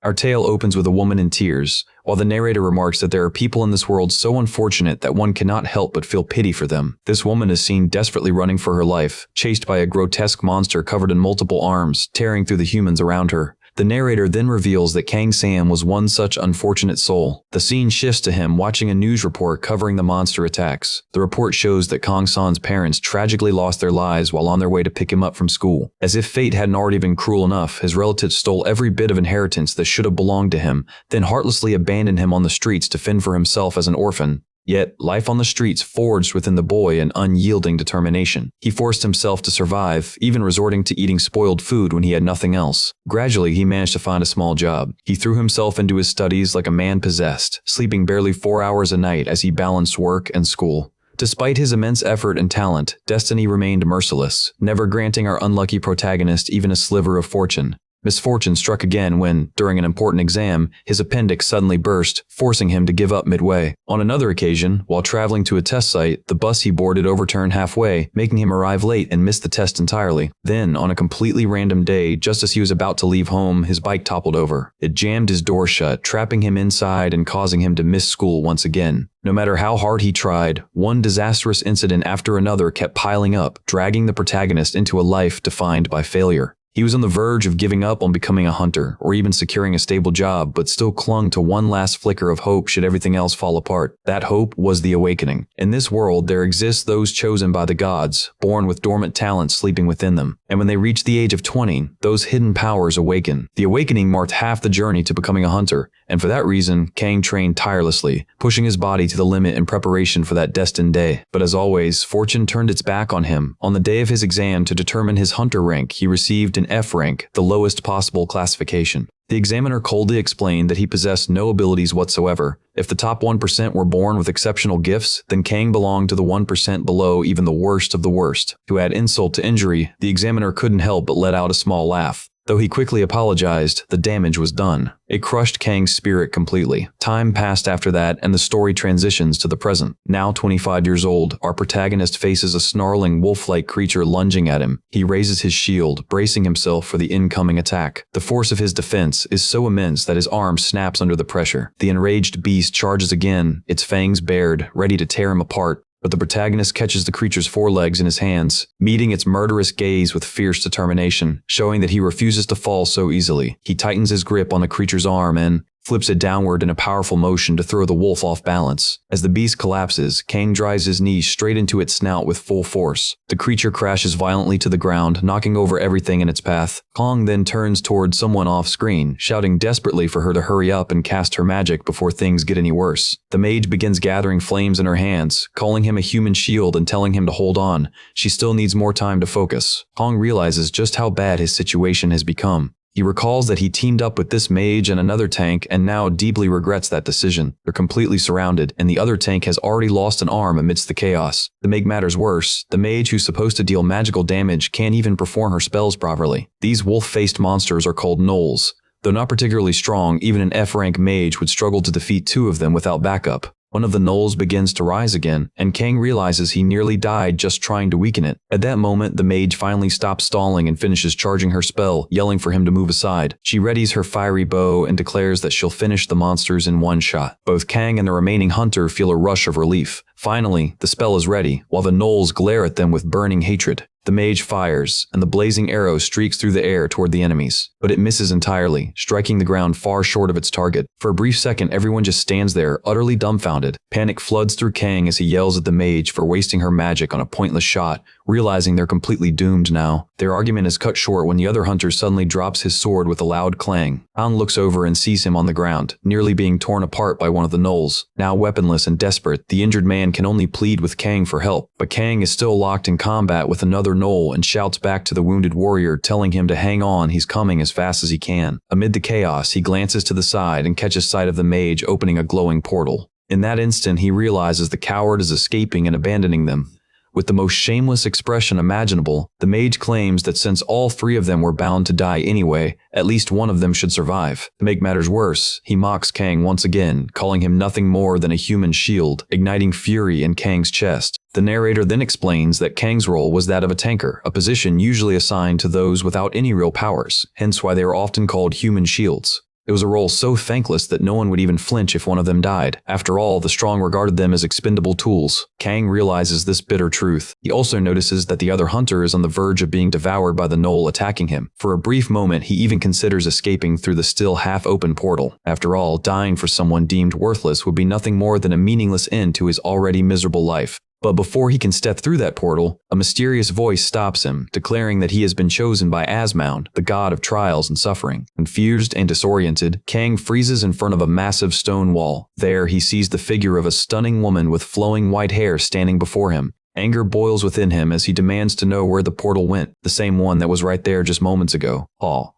Our tale opens with a woman in tears, while the narrator remarks that there are people in this world so unfortunate that one cannot help but feel pity for them. This woman is seen desperately running for her life, chased by a grotesque monster covered in multiple arms, tearing through the humans around her. The narrator then reveals that Kang Sam was one such unfortunate soul. The scene shifts to him watching a news report covering the monster attacks. The report shows that Kang San's parents tragically lost their lives while on their way to pick him up from school. As if fate hadn't already been cruel enough, his relatives stole every bit of inheritance that should have belonged to him, then heartlessly abandoned him on the streets to fend for himself as an orphan. Yet, life on the streets forged within the boy an unyielding determination. He forced himself to survive, even resorting to eating spoiled food when he had nothing else. Gradually, he managed to find a small job. He threw himself into his studies like a man possessed, sleeping barely 4 hours a night as he balanced work and school. Despite his immense effort and talent, destiny remained merciless, never granting our unlucky protagonist even a sliver of fortune. Misfortune struck again when, during an important exam, his appendix suddenly burst, forcing him to give up midway. On another occasion, while traveling to a test site, the bus he boarded overturned halfway, making him arrive late and miss the test entirely. Then, on a completely random day, just as he was about to leave home, his bike toppled over. It jammed his door shut, trapping him inside and causing him to miss school once again. No matter how hard he tried, one disastrous incident after another kept piling up, dragging the protagonist into a life defined by failure. He was on the verge of giving up on becoming a hunter, or even securing a stable job, but still clung to one last flicker of hope should everything else fall apart. That hope was the awakening. In this world, there exist those chosen by the gods, born with dormant talents sleeping within them. And when they reach the age of 20, those hidden powers awaken. The awakening marked half the journey to becoming a hunter, and for that reason, Kang trained tirelessly, pushing his body to the limit in preparation for that destined day. But as always, fortune turned its back on him. On the day of his exam to determine his hunter rank, he received an F rank, the lowest possible classification. The examiner coldly explained that he possessed no abilities whatsoever. If the top 1% were born with exceptional gifts, then Kang belonged to the 1% below even the worst of the worst. To add insult to injury, the examiner couldn't help but let out a small laugh. Though he quickly apologized, the damage was done. It crushed Kang's spirit completely. Time passed after that, and the story transitions to the present. Now 25 years old, our protagonist faces a snarling wolf-like creature lunging at him. He raises his shield, bracing himself for the incoming attack. The force of his defense is so immense that his arm snaps under the pressure. The enraged beast charges again, its fangs bared, ready to tear him apart. But the protagonist catches the creature's forelegs in his hands, meeting its murderous gaze with fierce determination, showing that he refuses to fall so easily. He tightens his grip on the creature's arm and flips it downward in a powerful motion to throw the wolf off balance. As the beast collapses, Kang drives his knee straight into its snout with full force. The creature crashes violently to the ground, knocking over everything in its path. Kang then turns toward someone off-screen, shouting desperately for her to hurry up and cast her magic before things get any worse. The mage begins gathering flames in her hands, calling him a human shield and telling him to hold on. She still needs more time to focus. Kang realizes just how bad his situation has become. He recalls that he teamed up with this mage and another tank and now deeply regrets that decision. They're completely surrounded, and the other tank has already lost an arm amidst the chaos. To make matters worse, the mage who's supposed to deal magical damage can't even perform her spells properly. These wolf-faced monsters are called gnolls. Though not particularly strong, even an F-rank mage would struggle to defeat 2 of them without backup. One of the gnolls begins to rise again, and Kang realizes he nearly died just trying to weaken it. At that moment, the mage finally stops stalling and finishes charging her spell, yelling for him to move aside. She readies her fiery bow and declares that she'll finish the monsters in one shot. Both Kang and the remaining hunter feel a rush of relief. Finally, the spell is ready, while the gnolls glare at them with burning hatred. The mage fires, and the blazing arrow streaks through the air toward the enemies. But it misses entirely, striking the ground far short of its target. For a brief second, everyone just stands there, utterly dumbfounded. Panic floods through Kang as he yells at the mage for wasting her magic on a pointless shot, realizing they're completely doomed now. Their argument is cut short when the other hunter suddenly drops his sword with a loud clang. Kang looks over and sees him on the ground, nearly being torn apart by one of the gnolls. Now weaponless and desperate, the injured man can only plead with Kang for help, but Kang is still locked in combat with another gnoll and shouts back to the wounded warrior, telling him to hang on, he's coming as fast as he can. Amid the chaos, he glances to the side and catches sight of the mage opening a glowing portal. In that instant, he realizes the coward is escaping and abandoning them. With the most shameless expression imaginable, the mage claims that since all 3 of them were bound to die anyway, at least one of them should survive. To make matters worse, he mocks Kang once again, calling him nothing more than a human shield, igniting fury in Kang's chest. The narrator then explains that Kang's role was that of a tanker, a position usually assigned to those without any real powers, hence why they are often called human shields. It was a role so thankless that no one would even flinch if one of them died. After all, the strong regarded them as expendable tools. Kang realizes this bitter truth. He also notices that the other hunter is on the verge of being devoured by the gnoll attacking him. For a brief moment, he even considers escaping through the still half-open portal. After all, dying for someone deemed worthless would be nothing more than a meaningless end to his already miserable life. But before he can step through that portal, a mysterious voice stops him, declaring that he has been chosen by Asmound, the god of trials and suffering. Confused and disoriented, Kang freezes in front of a massive stone wall. There, he sees the figure of a stunning woman with flowing white hair standing before him. Anger boils within him as he demands to know where the portal went, the same one that was right there just moments ago.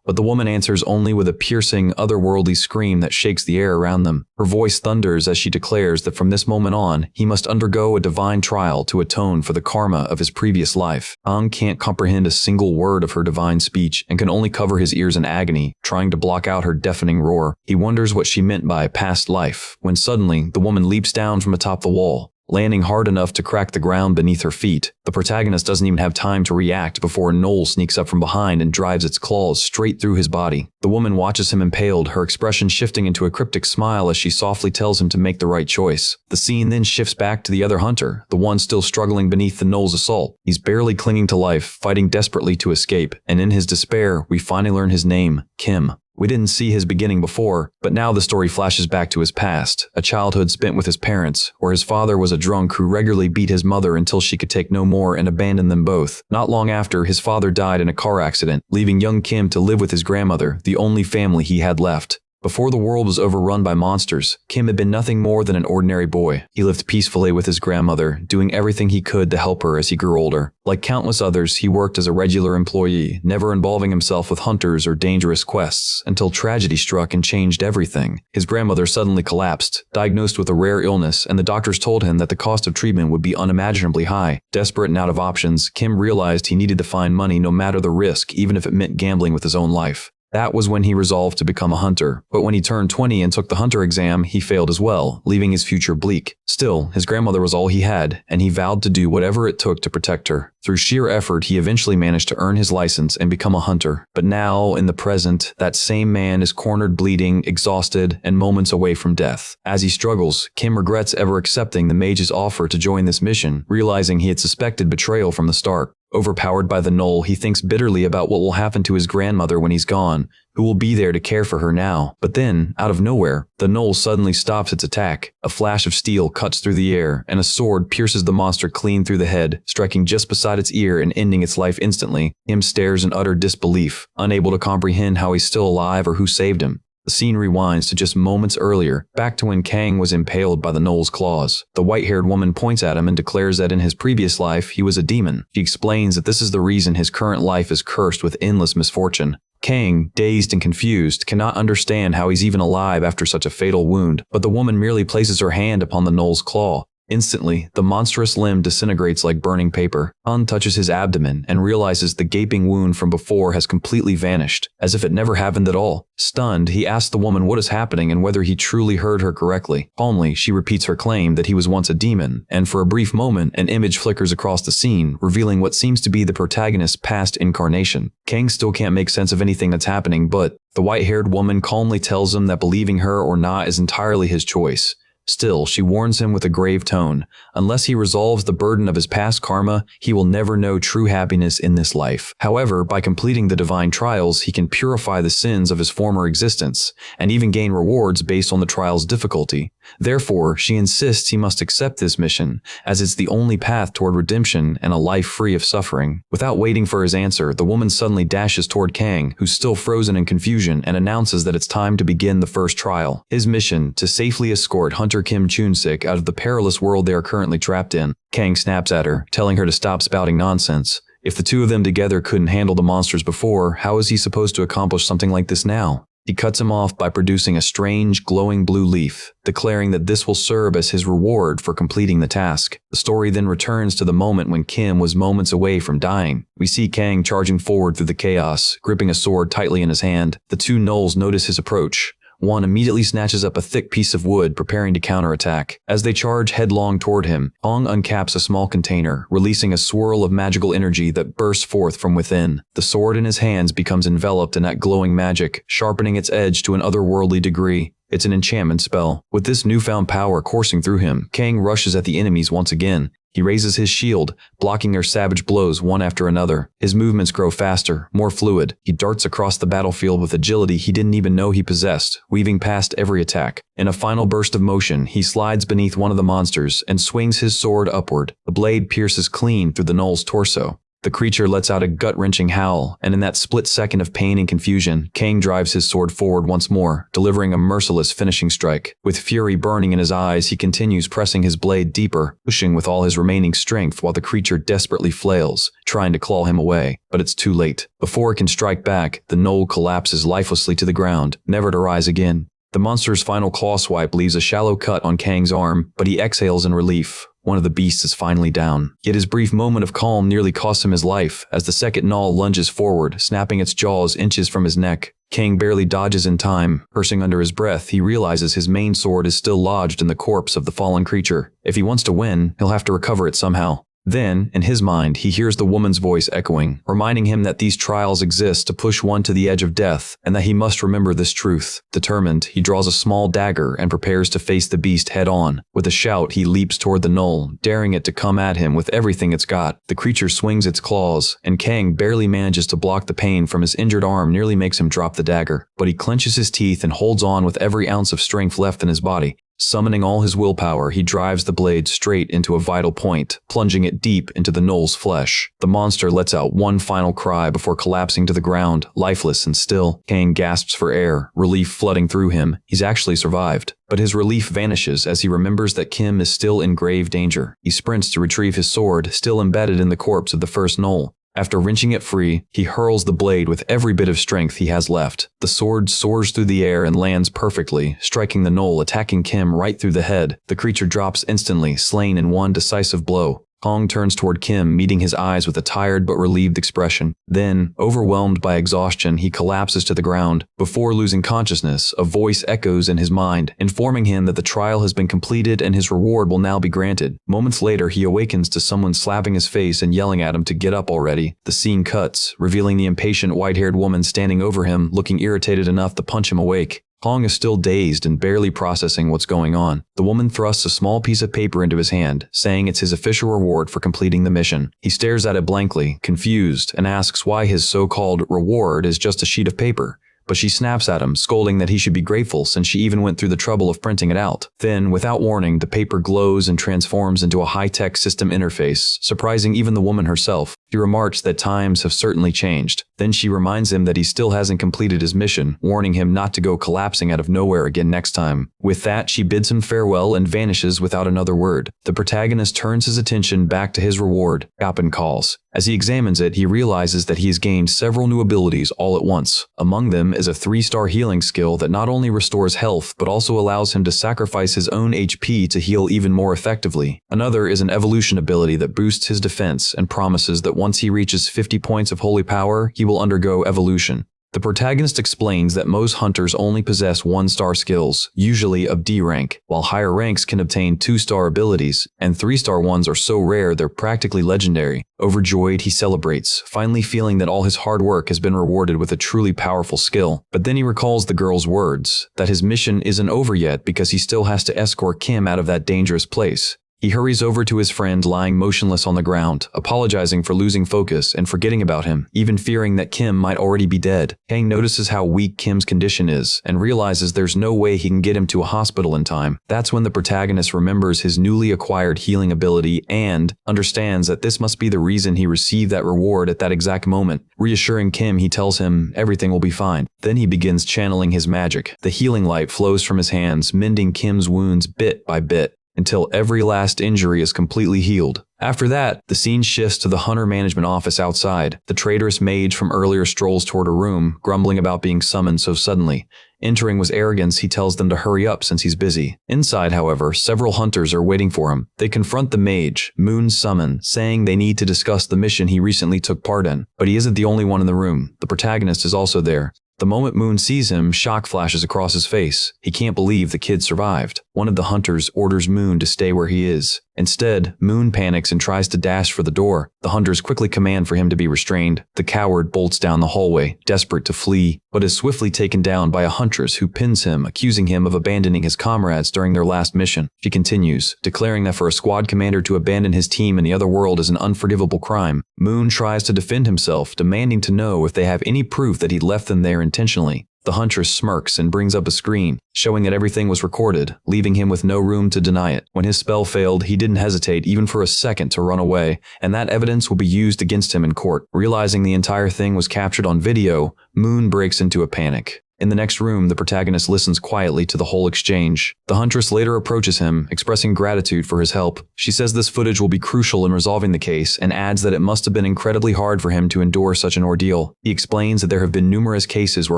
But the woman answers only with a piercing, otherworldly scream that shakes the air around them. Her voice thunders as she declares that from this moment on, he must undergo a divine trial to atone for the karma of his previous life. Kang can't comprehend a single word of her divine speech and can only cover his ears in agony, trying to block out her deafening roar. He wonders what she meant by past life, when suddenly the woman leaps down from atop the wall, landing hard enough to crack the ground beneath her feet. The protagonist doesn't even have time to react before a gnoll sneaks up from behind and drives its claws straight through his body. The woman watches him impaled, her expression shifting into a cryptic smile as she softly tells him to make the right choice. The scene then shifts back to the other hunter, the one still struggling beneath the gnoll's assault. He's barely clinging to life, fighting desperately to escape, and in his despair, we finally learn his name, Kim. We didn't see his beginning before, but now the story flashes back to his past, a childhood spent with his parents, where his father was a drunk who regularly beat his mother until she could take no more and abandoned them both. Not long after, his father died in a car accident, leaving young Kim to live with his grandmother, the only family he had left. Before the world was overrun by monsters, Kim had been nothing more than an ordinary boy. He lived peacefully with his grandmother, doing everything he could to help her as he grew older. Like countless others, he worked as a regular employee, never involving himself with hunters or dangerous quests, until tragedy struck and changed everything. His grandmother suddenly collapsed, diagnosed with a rare illness, and the doctors told him that the cost of treatment would be unimaginably high. Desperate and out of options, Kim realized he needed to find money no matter the risk, even if it meant gambling with his own life. That was when he resolved to become a hunter, but when he turned 20 and took the hunter exam, he failed as well, leaving his future bleak. Still, his grandmother was all he had, and he vowed to do whatever it took to protect her. Through sheer effort, he eventually managed to earn his license and become a hunter. But now, in the present, that same man is cornered, bleeding, exhausted, and moments away from death. As he struggles, Kim regrets ever accepting the mage's offer to join this mission, realizing he had suspected betrayal from the start. Overpowered by the gnoll, he thinks bitterly about what will happen to his grandmother when he's gone, who will be there to care for her now. But then, out of nowhere, the gnoll suddenly stops its attack. A flash of steel cuts through the air, and a sword pierces the monster clean through the head, striking just beside its ear and ending its life instantly. Kim stares in utter disbelief, unable to comprehend how he's still alive or who saved him. The scene rewinds to just moments earlier, back to when Kang was impaled by the gnoll's claws. The white-haired woman points at him and declares that in his previous life, he was a demon. She explains that this is the reason his current life is cursed with endless misfortune. Kang, dazed and confused, cannot understand how he's even alive after such a fatal wound, but the woman merely places her hand upon the gnoll's claw. Instantly, the monstrous limb disintegrates like burning paper. Han touches his abdomen and realizes the gaping wound from before has completely vanished, as if it never happened at all. Stunned, he asks the woman what is happening and whether he truly heard her correctly. Calmly, she repeats her claim that he was once a demon, and for a brief moment, an image flickers across the scene, revealing what seems to be the protagonist's past incarnation. Kang still can't make sense of anything that's happening, but the white-haired woman calmly tells him that believing her or not is entirely his choice. Still, she warns him with a grave tone, unless he resolves the burden of his past karma, he will never know true happiness in this life. However, by completing the divine trials, he can purify the sins of his former existence, and even gain rewards based on the trial's difficulty. Therefore, she insists he must accept this mission, as it's the only path toward redemption and a life free of suffering. Without waiting for his answer, the woman suddenly dashes toward Kang, who's still frozen in confusion, and announces that it's time to begin the first trial. His mission, to safely escort Hunter Kim Chun-sik out of the perilous world they are currently trapped in. Kang snaps at her, telling her to stop spouting nonsense. If the two of them together couldn't handle the monsters before, how is he supposed to accomplish something like this now? He cuts him off by producing a strange, glowing blue leaf, declaring that this will serve as his reward for completing the task. The story then returns to the moment when Kim was moments away from dying. We see Kang charging forward through the chaos, gripping a sword tightly in his hand. The two gnolls notice his approach. one immediately snatches up a thick piece of wood, preparing to counterattack. As they charge headlong toward him, Hong uncaps a small container, releasing a swirl of magical energy that bursts forth from within. The sword in his hands becomes enveloped in that glowing magic, sharpening its edge to an otherworldly degree. It's an enchantment spell. With this newfound power coursing through him, Kang rushes at the enemies once again. He raises his shield, blocking their savage blows one after another. His movements grow faster, more fluid. He darts across the battlefield with agility he didn't even know he possessed, weaving past every attack. In a final burst of motion, he slides beneath one of the monsters and swings his sword upward. The blade pierces clean through the gnoll's torso. The creature lets out a gut-wrenching howl, and in that split second of pain and confusion, Kang drives his sword forward once more, delivering a merciless finishing strike. With fury burning in his eyes, he continues pressing his blade deeper, pushing with all his remaining strength while the creature desperately flails, trying to claw him away. But it's too late. Before it can strike back, the gnoll collapses lifelessly to the ground, never to rise again. The monster's final claw swipe leaves a shallow cut on Kang's arm, but he exhales in relief. One of the beasts is finally down. Yet his brief moment of calm nearly costs him his life, as the second gnoll lunges forward, snapping its jaws inches from his neck. Kang barely dodges in time. Cursing under his breath, he realizes his main sword is still lodged in the corpse of the fallen creature. If he wants to win, he'll have to recover it somehow. Then, in his mind, he hears the woman's voice echoing, reminding him that these trials exist to push one to the edge of death, and that he must remember this truth. Determined, he draws a small dagger and prepares to face the beast head-on. With a shout, he leaps toward the gnoll, daring it to come at him with everything it's got. The creature swings its claws, and Kang barely manages to block the pain from his injured arm nearly makes him drop the dagger. But he clenches his teeth and holds on with every ounce of strength left in his body. Summoning all his willpower, he drives the blade straight into a vital point, plunging it deep into the gnoll's flesh. The monster lets out one final cry before collapsing to the ground, lifeless and still. Kang gasps for air, relief flooding through him. He's actually survived. But his relief vanishes as he remembers that Kim is still in grave danger. He sprints to retrieve his sword, still embedded in the corpse of the first gnoll. After wrenching it free, he hurls the blade with every bit of strength he has left. The sword soars through the air and lands perfectly, striking the gnoll, attacking Kim right through the head. The creature drops instantly, slain in one decisive blow. Hong turns toward Kim, meeting his eyes with a tired but relieved expression. Then, overwhelmed by exhaustion, he collapses to the ground. Before losing consciousness, a voice echoes in his mind, informing him that the trial has been completed and his reward will now be granted. Moments later, he awakens to someone slapping his face and yelling at him to get up already. The scene cuts, revealing the impatient white-haired woman standing over him, looking irritated enough to punch him awake. Hong is still dazed and barely processing what's going on. The woman thrusts a small piece of paper into his hand, saying it's his official reward for completing the mission. He stares at it blankly, confused, and asks why his so-called reward is just a sheet of paper. But she snaps at him, scolding that he should be grateful since she even went through the trouble of printing it out. Then, without warning, the paper glows and transforms into a high-tech system interface, surprising even the woman herself. He remarks that times have certainly changed. Then she reminds him that he still hasn't completed his mission, warning him not to go collapsing out of nowhere again next time. With that, she bids him farewell and vanishes without another word. The protagonist turns his attention back to his reward, Gappen calls. As he examines it, he realizes that he has gained several new abilities all at once. Among them is a 3-star healing skill that not only restores health, but also allows him to sacrifice his own HP to heal even more effectively. Another is an evolution ability that boosts his defense and promises that once he reaches 50 points of holy power, he will undergo evolution. The protagonist explains that most hunters only possess 1-star skills, usually of D rank, while higher ranks can obtain 2-star abilities, and 3-star ones are so rare they're practically legendary. Overjoyed, he celebrates, finally feeling that all his hard work has been rewarded with a truly powerful skill. But then he recalls the girl's words, that his mission isn't over yet because he still has to escort Kim out of that dangerous place. He hurries over to his friend lying motionless on the ground, apologizing for losing focus and forgetting about him, even fearing that Kim might already be dead. Kang notices how weak Kim's condition is and realizes there's no way he can get him to a hospital in time. That's when the protagonist remembers his newly acquired healing ability and understands that this must be the reason he received that reward at that exact moment. Reassuring Kim, he tells him everything will be fine. Then he begins channeling his magic. The healing light flows from his hands, mending Kim's wounds bit by bit, until every last injury is completely healed. After that, the scene shifts to the hunter management office outside. The traitorous mage from earlier strolls toward a room, grumbling about being summoned so suddenly. Entering with arrogance, he tells them to hurry up since he's busy. Inside, however, several hunters are waiting for him. They confront the mage, Moon's summon, saying they need to discuss the mission he recently took part in. But he isn't the only one in the room. The protagonist is also there. The moment Moon sees him, shock flashes across his face. He can't believe the kid survived. One of the hunters orders Moon to stay where he is. Instead, Moon panics and tries to dash for the door. The hunters quickly command for him to be restrained. The coward bolts down the hallway, desperate to flee, but is swiftly taken down by a huntress who pins him, accusing him of abandoning his comrades during their last mission. She continues, declaring that for a squad commander to abandon his team in the other world is an unforgivable crime. Moon tries to defend himself, demanding to know if they have any proof that he left them there intentionally. The huntress smirks and brings up a screen, showing that everything was recorded, leaving him with no room to deny it. When his spell failed, he didn't hesitate even for a second to run away, and that evidence will be used against him in court. Realizing the entire thing was captured on video, Moon breaks into a panic. In the next room, the protagonist listens quietly to the whole exchange. The huntress later approaches him, expressing gratitude for his help. She says this footage will be crucial in resolving the case and adds that it must have been incredibly hard for him to endure such an ordeal. He explains that there have been numerous cases where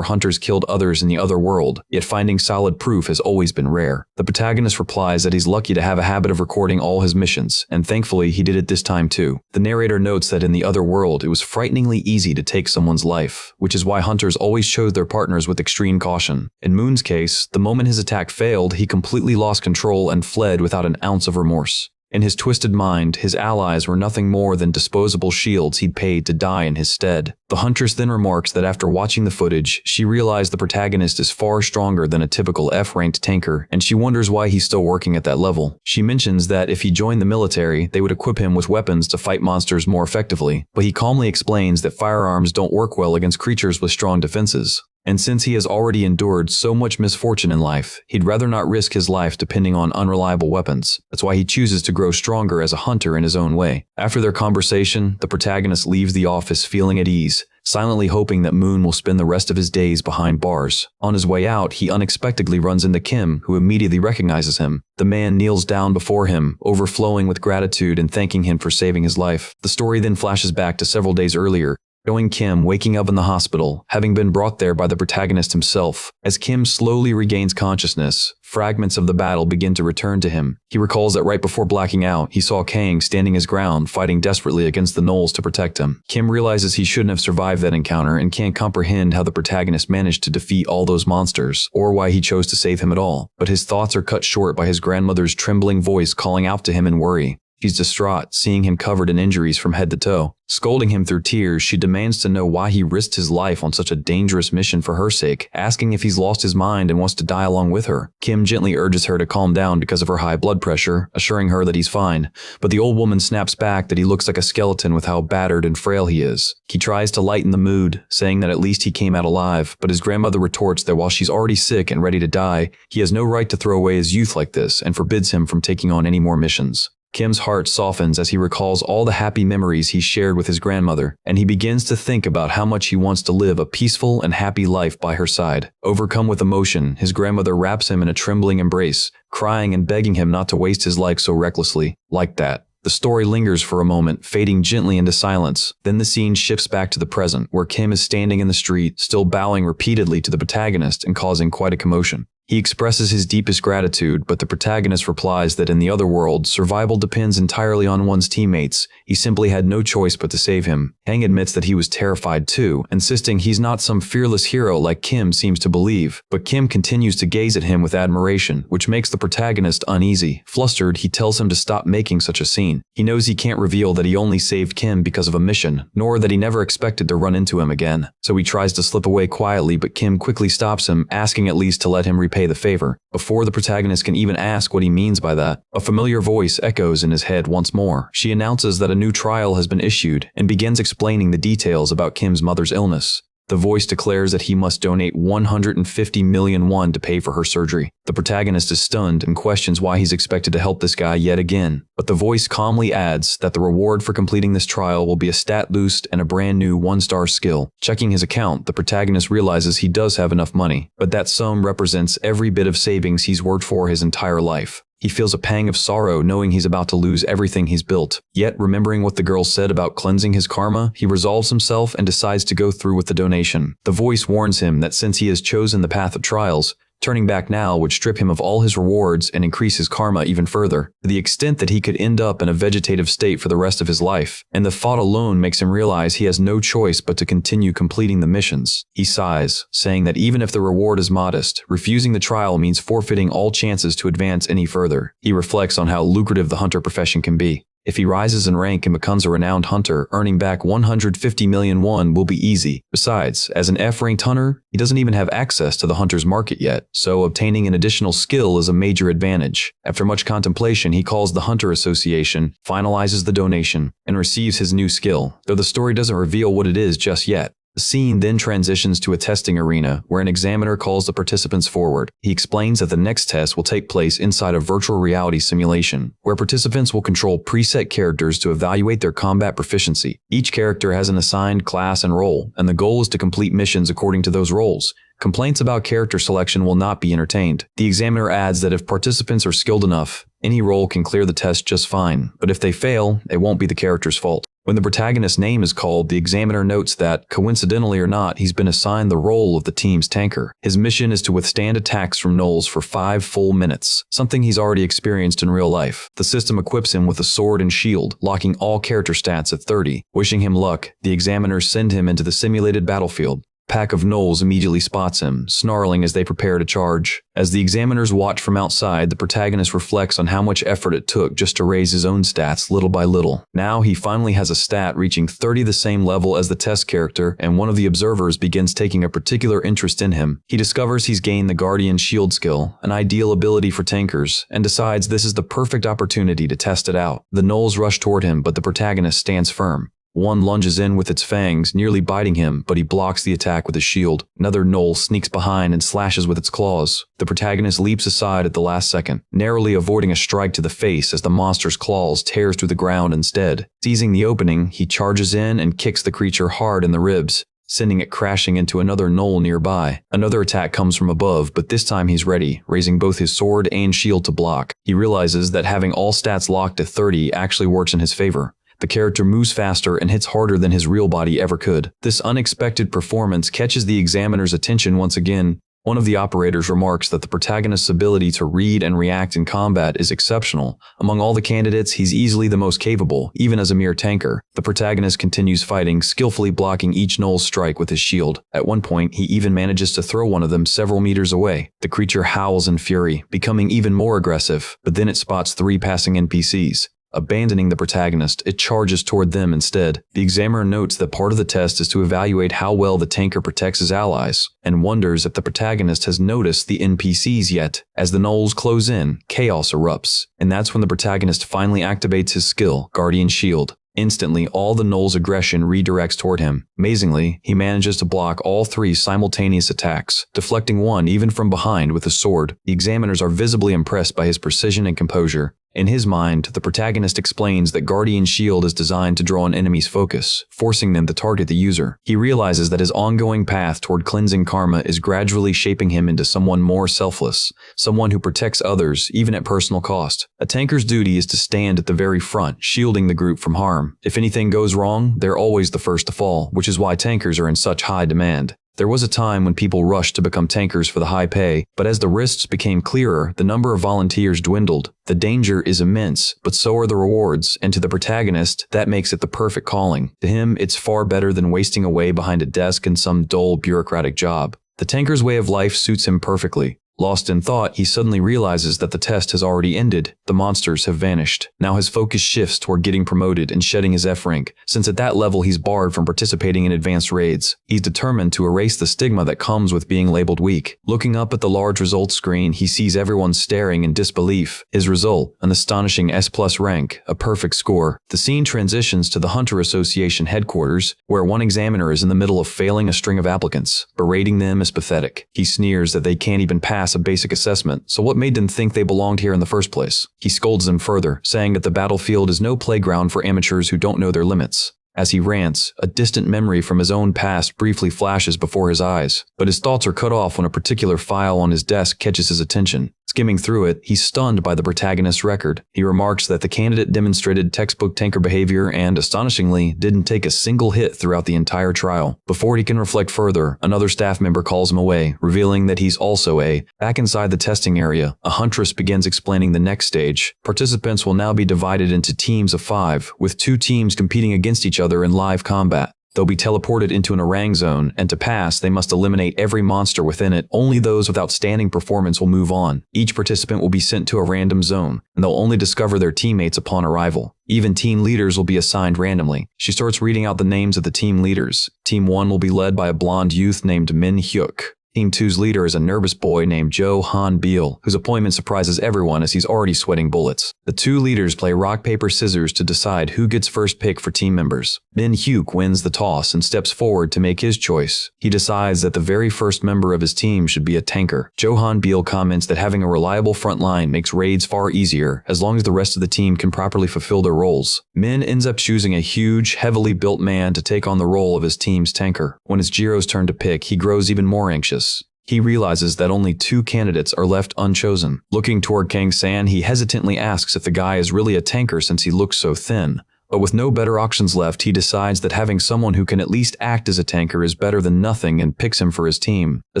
hunters killed others in the other world, yet finding solid proof has always been rare. The protagonist replies that he's lucky to have a habit of recording all his missions, and thankfully he did it this time too. The narrator notes that in the other world, it was frighteningly easy to take someone's life, which is why hunters always chose their partners with extreme caution. In Moon's case, the moment his attack failed, he completely lost control and fled without an ounce of remorse. In his twisted mind, his allies were nothing more than disposable shields he'd paid to die in his stead. The huntress then remarks that after watching the footage, she realized the protagonist is far stronger than a typical F-ranked tanker, and she wonders why he's still working at that level. She mentions that if he joined the military, they would equip him with weapons to fight monsters more effectively, but he calmly explains that firearms don't work well against creatures with strong defenses. And since he has already endured so much misfortune in life, he'd rather not risk his life depending on unreliable weapons. That's why he chooses to grow stronger as a hunter in his own way. After their conversation, the protagonist leaves the office feeling at ease, silently hoping that Moon will spend the rest of his days behind bars. On his way out, he unexpectedly runs into Kim, who immediately recognizes him. The man kneels down before him, overflowing with gratitude and thanking him for saving his life. The story then flashes back to several days earlier, showing Kim waking up in the hospital, having been brought there by the protagonist himself. As Kim slowly regains consciousness, fragments of the battle begin to return to him. He recalls that right before blacking out, he saw Kang standing his ground, fighting desperately against the gnolls to protect him. Kim realizes he shouldn't have survived that encounter and can't comprehend how the protagonist managed to defeat all those monsters, or why he chose to save him at all. But his thoughts are cut short by his grandmother's trembling voice calling out to him in worry. She's distraught, seeing him covered in injuries from head to toe. Scolding him through tears, she demands to know why he risked his life on such a dangerous mission for her sake, asking if he's lost his mind and wants to die along with her. Kim gently urges her to calm down because of her high blood pressure, assuring her that he's fine. But the old woman snaps back that he looks like a skeleton with how battered and frail he is. He tries to lighten the mood, saying that at least he came out alive, but his grandmother retorts that while she's already sick and ready to die, he has no right to throw away his youth like this and forbids him from taking on any more missions. Kim's heart softens as he recalls all the happy memories he shared with his grandmother, and he begins to think about how much he wants to live a peaceful and happy life by her side. Overcome with emotion, his grandmother wraps him in a trembling embrace, crying and begging him not to waste his life so recklessly. Like that. The story lingers for a moment, fading gently into silence. Then the scene shifts back to the present, where Kim is standing in the street, still bowing repeatedly to the protagonist and causing quite a commotion. He expresses his deepest gratitude, but the protagonist replies that in the other world, survival depends entirely on one's teammates. He simply had no choice but to save him. Kang admits that he was terrified too, insisting he's not some fearless hero like Kim seems to believe. But Kim continues to gaze at him with admiration, which makes the protagonist uneasy. Flustered, he tells him to stop making such a scene. He knows he can't reveal that he only saved Kim because of a mission, nor that he never expected to run into him again. So he tries to slip away quietly, but Kim quickly stops him, asking at least to let him repay the favor. Before the protagonist can even ask what he means by that, a familiar voice echoes in his head once more. She announces that a new trial has been issued and begins explaining the details about Kim's mother's illness. The voice declares that he must donate 150 million won to pay for her surgery. The protagonist is stunned and questions why he's expected to help this guy yet again. But the voice calmly adds that the reward for completing this trial will be a stat boost and a brand new 1-star skill. Checking his account, the protagonist realizes he does have enough money, but that sum represents every bit of savings he's worked for his entire life. He feels a pang of sorrow knowing he's about to lose everything he's built. Yet, remembering what the girl said about cleansing his karma, he resolves himself and decides to go through with the donation. The voice warns him that since he has chosen the path of trials, Turning back now would strip him of all his rewards and increase his karma even further, to the extent that he could end up in a vegetative state for the rest of his life, and the thought alone makes him realize he has no choice but to continue completing the missions. He sighs, saying that even if the reward is modest, refusing the trial means forfeiting all chances to advance any further. He reflects on how lucrative the hunter profession can be. If he rises in rank and becomes a renowned hunter, earning back 150 million won will be easy. Besides, as an F-ranked hunter, he doesn't even have access to the hunter's market yet, so obtaining an additional skill is a major advantage. After much contemplation, he calls the Hunter Association, finalizes the donation, and receives his new skill, though the story doesn't reveal what it is just yet. The scene then transitions to a testing arena where an examiner calls the participants forward. He explains that the next test will take place inside a virtual reality simulation, where participants will control preset characters to evaluate their combat proficiency. Each character has an assigned class and role, and the goal is to complete missions according to those roles. Complaints about character selection will not be entertained. The examiner adds that if participants are skilled enough, any role can clear the test just fine, but if they fail, it won't be the character's fault. When the protagonist's name is called, the examiner notes that, coincidentally or not, he's been assigned the role of the team's tanker. His mission is to withstand attacks from gnolls for 5 full minutes, something he's already experienced in real life. The system equips him with a sword and shield, locking all character stats at 30. Wishing him luck, the examiners send him into the simulated battlefield. Pack of gnolls immediately spots him, snarling as they prepare to charge. As the examiners watch from outside, the protagonist reflects on how much effort it took just to raise his own stats little by little. Now he finally has a stat reaching 30, the same level as the test character, and one of the observers begins taking a particular interest in him. He discovers he's gained the Guardian Shield skill, an ideal ability for tankers, and decides this is the perfect opportunity to test it out. The gnolls rush toward him, but the protagonist stands firm. One lunges in with its fangs, nearly biting him, but he blocks the attack with his shield. Another gnoll sneaks behind and slashes with its claws. The protagonist leaps aside at the last second, narrowly avoiding a strike to the face as the monster's claws tears through the ground instead. Seizing the opening, he charges in and kicks the creature hard in the ribs, sending it crashing into another gnoll nearby. Another attack comes from above, but this time he's ready, raising both his sword and shield to block. He realizes that having all stats locked at 30 actually works in his favor. The character moves faster and hits harder than his real body ever could. This unexpected performance catches the examiner's attention once again. One of the operators remarks that the protagonist's ability to read and react in combat is exceptional. Among all the candidates, he's easily the most capable, even as a mere tanker. The protagonist continues fighting, skillfully blocking each gnoll's strike with his shield. At one point, he even manages to throw one of them several meters away. The creature howls in fury, becoming even more aggressive, but then it spots 3 passing NPCs. Abandoning the protagonist, it charges toward them instead. The examiner notes that part of the test is to evaluate how well the tanker protects his allies, and wonders if the protagonist has noticed the NPCs yet. As the gnolls close in, chaos erupts, and that's when the protagonist finally activates his skill, Guardian Shield. Instantly, all the gnoll's aggression redirects toward him. Amazingly, he manages to block all 3 simultaneous attacks, deflecting one even from behind with his sword. The examiners are visibly impressed by his precision and composure. In his mind, the protagonist explains that Guardian Shield is designed to draw an enemy's focus, forcing them to target the user. He realizes that his ongoing path toward cleansing karma is gradually shaping him into someone more selfless, someone who protects others even at personal cost. A tanker's duty is to stand at the very front, shielding the group from harm. If anything goes wrong, they're always the first to fall, which is why tankers are in such high demand. There was a time when people rushed to become tankers for the high pay, but as the risks became clearer, the number of volunteers dwindled. The danger is immense, but so are the rewards, and to the protagonist, that makes it the perfect calling. To him, it's far better than wasting away behind a desk in some dull bureaucratic job. The tanker's way of life suits him perfectly. Lost in thought, he suddenly realizes that the test has already ended. The monsters have vanished. Now his focus shifts toward getting promoted and shedding his F rank, since at that level he's barred from participating in advanced raids. He's determined to erase the stigma that comes with being labeled weak. Looking up at the large results screen, he sees everyone staring in disbelief. His result, an astonishing S+ rank, a perfect score. The scene transitions to the Hunter Association headquarters, where one examiner is in the middle of failing a string of applicants, berating them as pathetic. He sneers that they can't even pass a basic assessment, so what made them think they belonged here in the first place? He scolds them further, saying that the battlefield is no playground for amateurs who don't know their limits. As he rants, a distant memory from his own past briefly flashes before his eyes, but his thoughts are cut off when a particular file on his desk catches his attention. Skimming through it, he's stunned by the protagonist's record. He remarks that the candidate demonstrated textbook tanker behavior and, astonishingly, didn't take a single hit throughout the entire trial. Before he can reflect further, another staff member calls him away, revealing that he's also A. Back inside the testing area, a huntress begins explaining the next stage. Participants will now be divided into teams of 5, with 2 teams competing against each other in live combat. They'll be teleported into an orang zone, and to pass, they must eliminate every monster within it. Only those with outstanding performance will move on. Each participant will be sent to a random zone, and they'll only discover their teammates upon arrival. Even team leaders will be assigned randomly. She starts reading out the names of the team leaders. Team 1 will be led by a blonde youth named Min Hyuk. Team 2's leader is a nervous boy named Jo Han Beal, whose appointment surprises everyone as he's already sweating bullets. The 2 leaders play rock, paper, scissors to decide who gets first pick for team members. Min Hyuk wins the toss and steps forward to make his choice. He decides that the very first member of his team should be a tanker. Jo Han Beal comments that having a reliable front line makes raids far easier, as long as the rest of the team can properly fulfill their roles. Min ends up choosing a huge, heavily built man to take on the role of his team's tanker. When it's Jiro's turn to pick, he grows even more anxious. He realizes that only 2 candidates are left unchosen. Looking toward Kang-san, he hesitantly asks if the guy is really a tanker since he looks so thin. But with no better options left, he decides that having someone who can at least act as a tanker is better than nothing and picks him for his team. The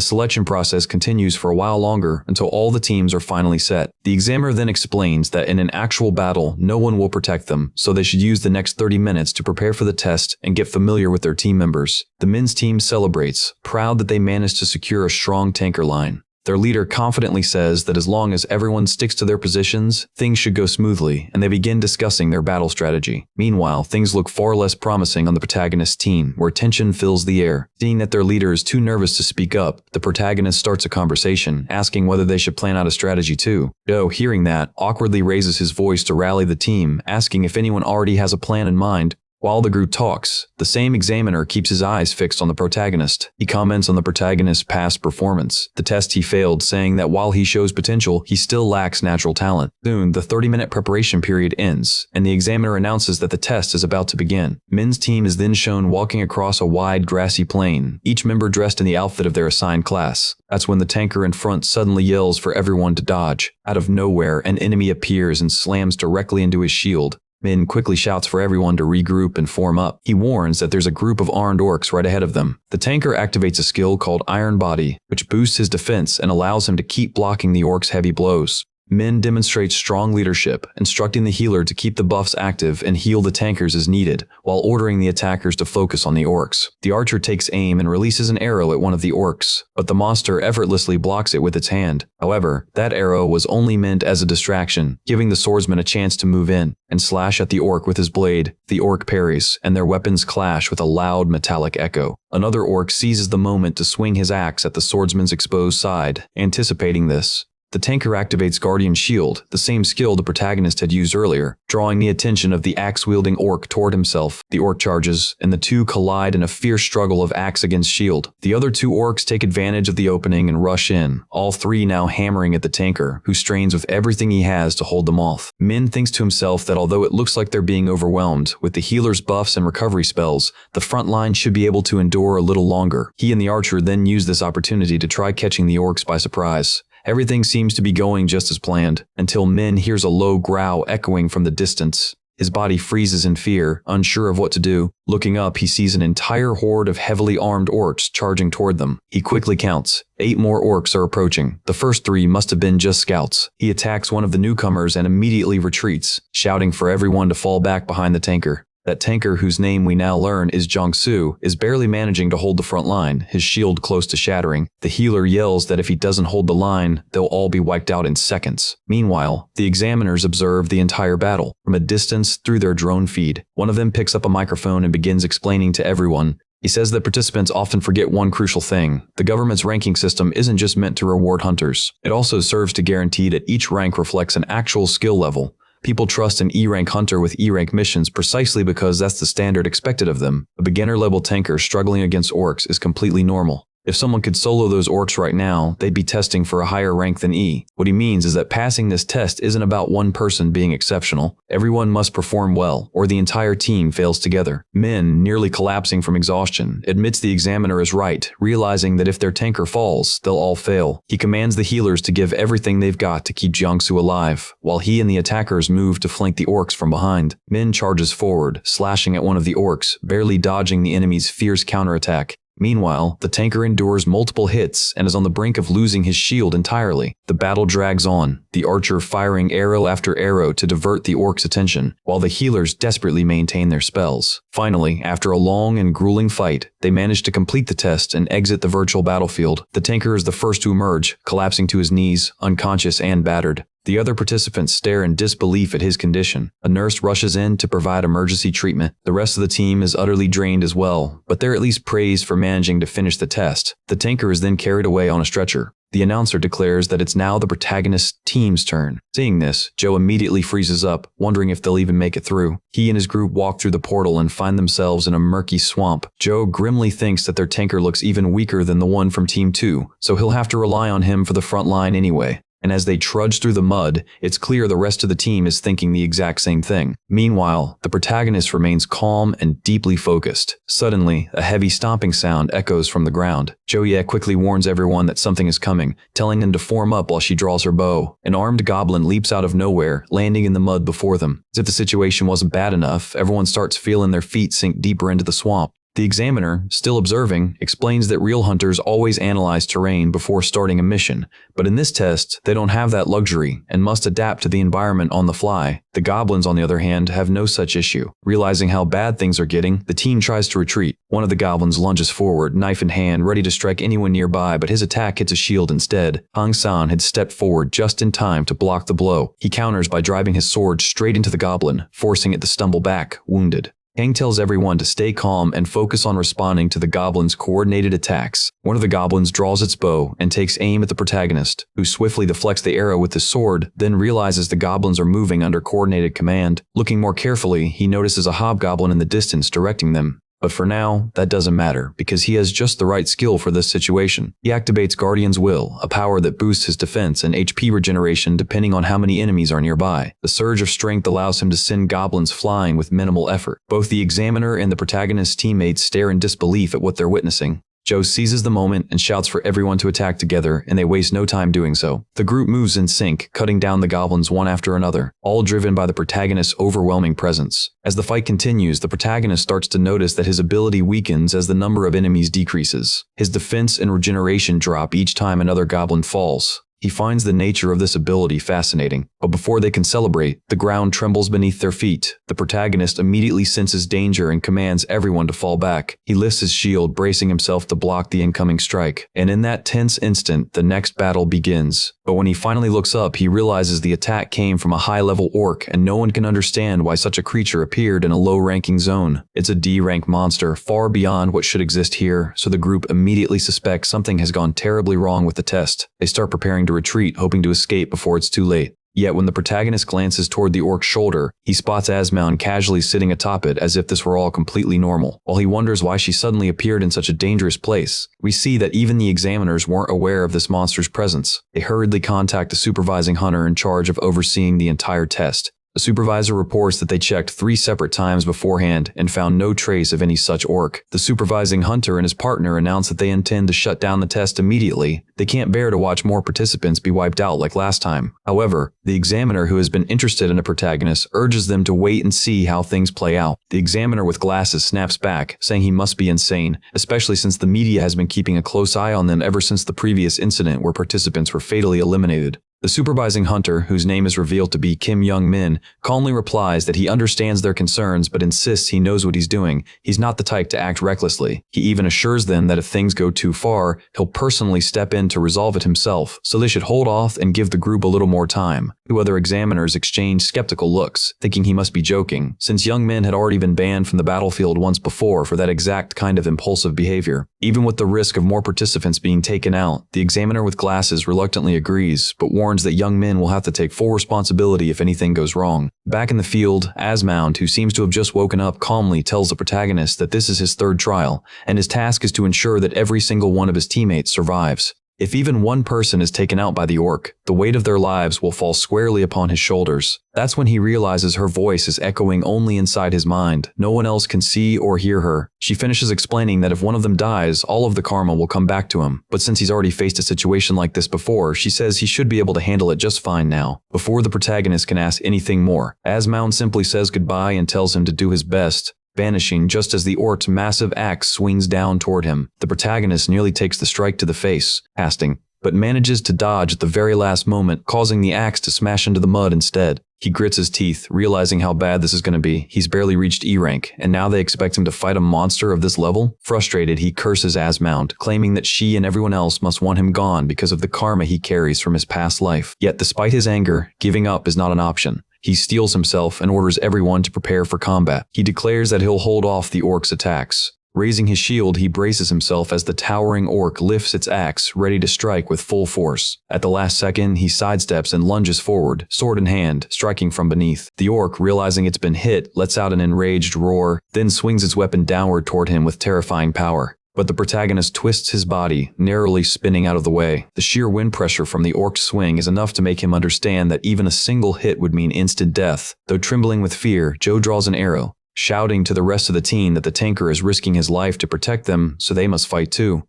selection process continues for a while longer until all the teams are finally set. The examiner then explains that in an actual battle, no one will protect them, so they should use the next 30 minutes to prepare for the test and get familiar with their team members. The men's team celebrates, proud that they managed to secure a strong tanker line. Their leader confidently says that as long as everyone sticks to their positions, things should go smoothly, and they begin discussing their battle strategy. Meanwhile, things look far less promising on the protagonist's team, where tension fills the air. Seeing that their leader is too nervous to speak up, the protagonist starts a conversation, asking whether they should plan out a strategy too. Jo, hearing that, awkwardly raises his voice to rally the team, asking if anyone already has a plan in mind. While the group talks, the same examiner keeps his eyes fixed on the protagonist. He comments on the protagonist's past performance, the test he failed, saying that while he shows potential, he still lacks natural talent. Soon, the 30-minute preparation period ends, and the examiner announces that the test is about to begin. Min's team is then shown walking across a wide, grassy plain, each member dressed in the outfit of their assigned class. That's when the tanker in front suddenly yells for everyone to dodge. Out of nowhere, an enemy appears and slams directly into his shield. Min quickly shouts for everyone to regroup and form up. He warns that there's a group of armed orcs right ahead of them. The tanker activates a skill called Iron Body, which boosts his defense and allows him to keep blocking the orcs' heavy blows. Min demonstrates strong leadership, instructing the healer to keep the buffs active and heal the tankers as needed, while ordering the attackers to focus on the orcs. The archer takes aim and releases an arrow at one of the orcs, but the monster effortlessly blocks it with its hand. However, that arrow was only meant as a distraction, giving the swordsman a chance to move in and slash at the orc with his blade. The orc parries, and their weapons clash with a loud metallic echo. Another orc seizes the moment to swing his axe at the swordsman's exposed side. Anticipating this, the tanker activates Guardian Shield, the same skill the protagonist had used earlier, drawing the attention of the axe-wielding orc toward himself. The orc charges, and the two collide in a fierce struggle of axe against shield. The other 2 orcs take advantage of the opening and rush in, all 3 now hammering at the tanker, who strains with everything he has to hold them off. Min thinks to himself that although it looks like they're being overwhelmed, with the healer's buffs and recovery spells, the front line should be able to endure a little longer. He and the archer then use this opportunity to try catching the orcs by surprise. Everything seems to be going just as planned, until Min hears a low growl echoing from the distance. His body freezes in fear, unsure of what to do. Looking up, he sees an entire horde of heavily armed orcs charging toward them. He quickly counts. 8 more orcs are approaching. The first 3 must have been just scouts. He attacks one of the newcomers and immediately retreats, shouting for everyone to fall back behind the tanker. That tanker, whose name we now learn is Jong-soo, is barely managing to hold the front line, his shield close to shattering. The healer yells that if he doesn't hold the line, they'll all be wiped out in seconds. Meanwhile, the examiners observe the entire battle from a distance through their drone feed. One of them picks up a microphone and begins explaining to everyone. He says that participants often forget one crucial thing. The government's ranking system isn't just meant to reward hunters. It also serves to guarantee that each rank reflects an actual skill level. People trust an E-rank hunter with E-rank missions precisely because that's the standard expected of them. A beginner-level tanker struggling against orcs is completely normal. If someone could solo those orcs right now, they'd be testing for a higher rank than E. What he means is that passing this test isn't about one person being exceptional. Everyone must perform well, or the entire team fails together. Min, nearly collapsing from exhaustion, admits the examiner is right, realizing that if their tanker falls, they'll all fail. He commands the healers to give everything they've got to keep Jiangsu alive, while he and the attackers move to flank the orcs from behind. Min charges forward, slashing at one of the orcs, barely dodging the enemy's fierce counterattack. Meanwhile, the tanker endures multiple hits and is on the brink of losing his shield entirely. The battle drags on, the archer firing arrow after arrow to divert the orc's attention, while the healers desperately maintain their spells. Finally, after a long and grueling fight, they manage to complete the test and exit the virtual battlefield. The tanker is the first to emerge, collapsing to his knees, unconscious and battered. The other participants stare in disbelief at his condition. A nurse rushes in to provide emergency treatment. The rest of the team is utterly drained as well, but they're at least praised for managing to finish the test. The tanker is then carried away on a stretcher. The announcer declares that it's now the protagonist's team's turn. Seeing this, Joe immediately freezes up, wondering if they'll even make it through. He and his group walk through the portal and find themselves in a murky swamp. Joe grimly thinks that their tanker looks even weaker than the one from Team 2, so he'll have to rely on him for the front line anyway. And as they trudge through the mud, it's clear the rest of the team is thinking the exact same thing. Meanwhile, the protagonist remains calm and deeply focused. Suddenly, a heavy stomping sound echoes from the ground. Joye quickly warns everyone that something is coming, telling them to form up while she draws her bow. An armed goblin leaps out of nowhere, landing in the mud before them. As if the situation wasn't bad enough, everyone starts feeling their feet sink deeper into the swamp. The examiner, still observing, explains that real hunters always analyze terrain before starting a mission, but in this test, they don't have that luxury and must adapt to the environment on the fly. The goblins, on the other hand, have no such issue. Realizing how bad things are getting, the team tries to retreat. One of the goblins lunges forward, knife in hand, ready to strike anyone nearby, but his attack hits a shield instead. Hang San had stepped forward just in time to block the blow. He counters by driving his sword straight into the goblin, forcing it to stumble back, wounded. Kang tells everyone to stay calm and focus on responding to the goblin's coordinated attacks. One of the goblins draws its bow and takes aim at the protagonist, who swiftly deflects the arrow with his sword, then realizes the goblins are moving under coordinated command. Looking more carefully, he notices a hobgoblin in the distance directing them. But for now, that doesn't matter, because he has just the right skill for this situation. He activates Guardian's Will, a power that boosts his defense and HP regeneration depending on how many enemies are nearby. The surge of strength allows him to send goblins flying with minimal effort. Both the examiner and the protagonist's teammates stare in disbelief at what they're witnessing. Joe seizes the moment and shouts for everyone to attack together, and they waste no time doing so. The group moves in sync, cutting down the goblins one after another, all driven by the protagonist's overwhelming presence. As the fight continues, the protagonist starts to notice that his ability weakens as the number of enemies decreases. His defense and regeneration drop each time another goblin falls. He finds the nature of this ability fascinating, but before they can celebrate, the ground trembles beneath their feet. The protagonist immediately senses danger and commands everyone to fall back. He lifts his shield, bracing himself to block the incoming strike. And in that tense instant, the next battle begins. But when he finally looks up, he realizes the attack came from a high-level orc, and no one can understand why such a creature appeared in a low-ranking zone. It's a D-rank monster, far beyond what should exist here, so the group immediately suspects something has gone terribly wrong with the test. They start preparing to retreat, hoping to escape before it's too late. Yet when the protagonist glances toward the orc's shoulder, he spots Asmoun casually sitting atop it as if this were all completely normal. While he wonders why she suddenly appeared in such a dangerous place, we see that even the examiners weren't aware of this monster's presence. They hurriedly contact the supervising hunter in charge of overseeing the entire test. The supervisor reports that they checked 3 separate times beforehand and found no trace of any such orc. The supervising hunter and his partner announce that they intend to shut down the test immediately. They can't bear to watch more participants be wiped out like last time. However, the examiner, who has been interested in a protagonist, urges them to wait and see how things play out. The examiner with glasses snaps back, saying he must be insane, especially since the media has been keeping a close eye on them ever since the previous incident where participants were fatally eliminated. The supervising hunter, whose name is revealed to be Kim Young-min, calmly replies that he understands their concerns but insists he knows what he's doing. He's not the type to act recklessly. He even assures them that if things go too far, he'll personally step in to resolve it himself, so they should hold off and give the group a little more time. 2 other examiners exchange skeptical looks, thinking he must be joking, since Young-min had already been banned from the battlefield once before for that exact kind of impulsive behavior. Even with the risk of more participants being taken out, the examiner with glasses reluctantly agrees, but warns warns that young Min will have to take full responsibility if anything goes wrong. Back in the field, Asmound, who seems to have just woken up, calmly tells the protagonist that this is his third trial, and his task is to ensure that every single one of his teammates survives. If even one person is taken out by the orc, the weight of their lives will fall squarely upon his shoulders. That's when he realizes her voice is echoing only inside his mind. No one else can see or hear her. She finishes explaining that if one of them dies, all of the karma will come back to him. But since he's already faced a situation like this before, she says he should be able to handle it just fine now. Before the protagonist can ask anything more, Asmound simply says goodbye and tells him to do his best, vanishing just as the orc's massive axe swings down toward him. The protagonist nearly takes the strike to the face, casting, but manages to dodge at the very last moment, causing the axe to smash into the mud instead. He grits his teeth, realizing how bad this is going to be. He's barely reached E rank, and now they expect him to fight a monster of this level? Frustrated, he curses Asmound, claiming that she and everyone else must want him gone because of the karma he carries from his past life. Yet despite his anger, giving up is not an option. He steels himself and orders everyone to prepare for combat. He declares that he'll hold off the orc's attacks. Raising his shield, he braces himself as the towering orc lifts its axe, ready to strike with full force. At the last second, he sidesteps and lunges forward, sword in hand, striking from beneath. The orc, realizing it's been hit, lets out an enraged roar, then swings its weapon downward toward him with terrifying power. But the protagonist twists his body, narrowly spinning out of the way. The sheer wind pressure from the orc's swing is enough to make him understand that even a single hit would mean instant death. Though trembling with fear, Joe draws an arrow, shouting to the rest of the team that the tanker is risking his life to protect them, so they must fight too.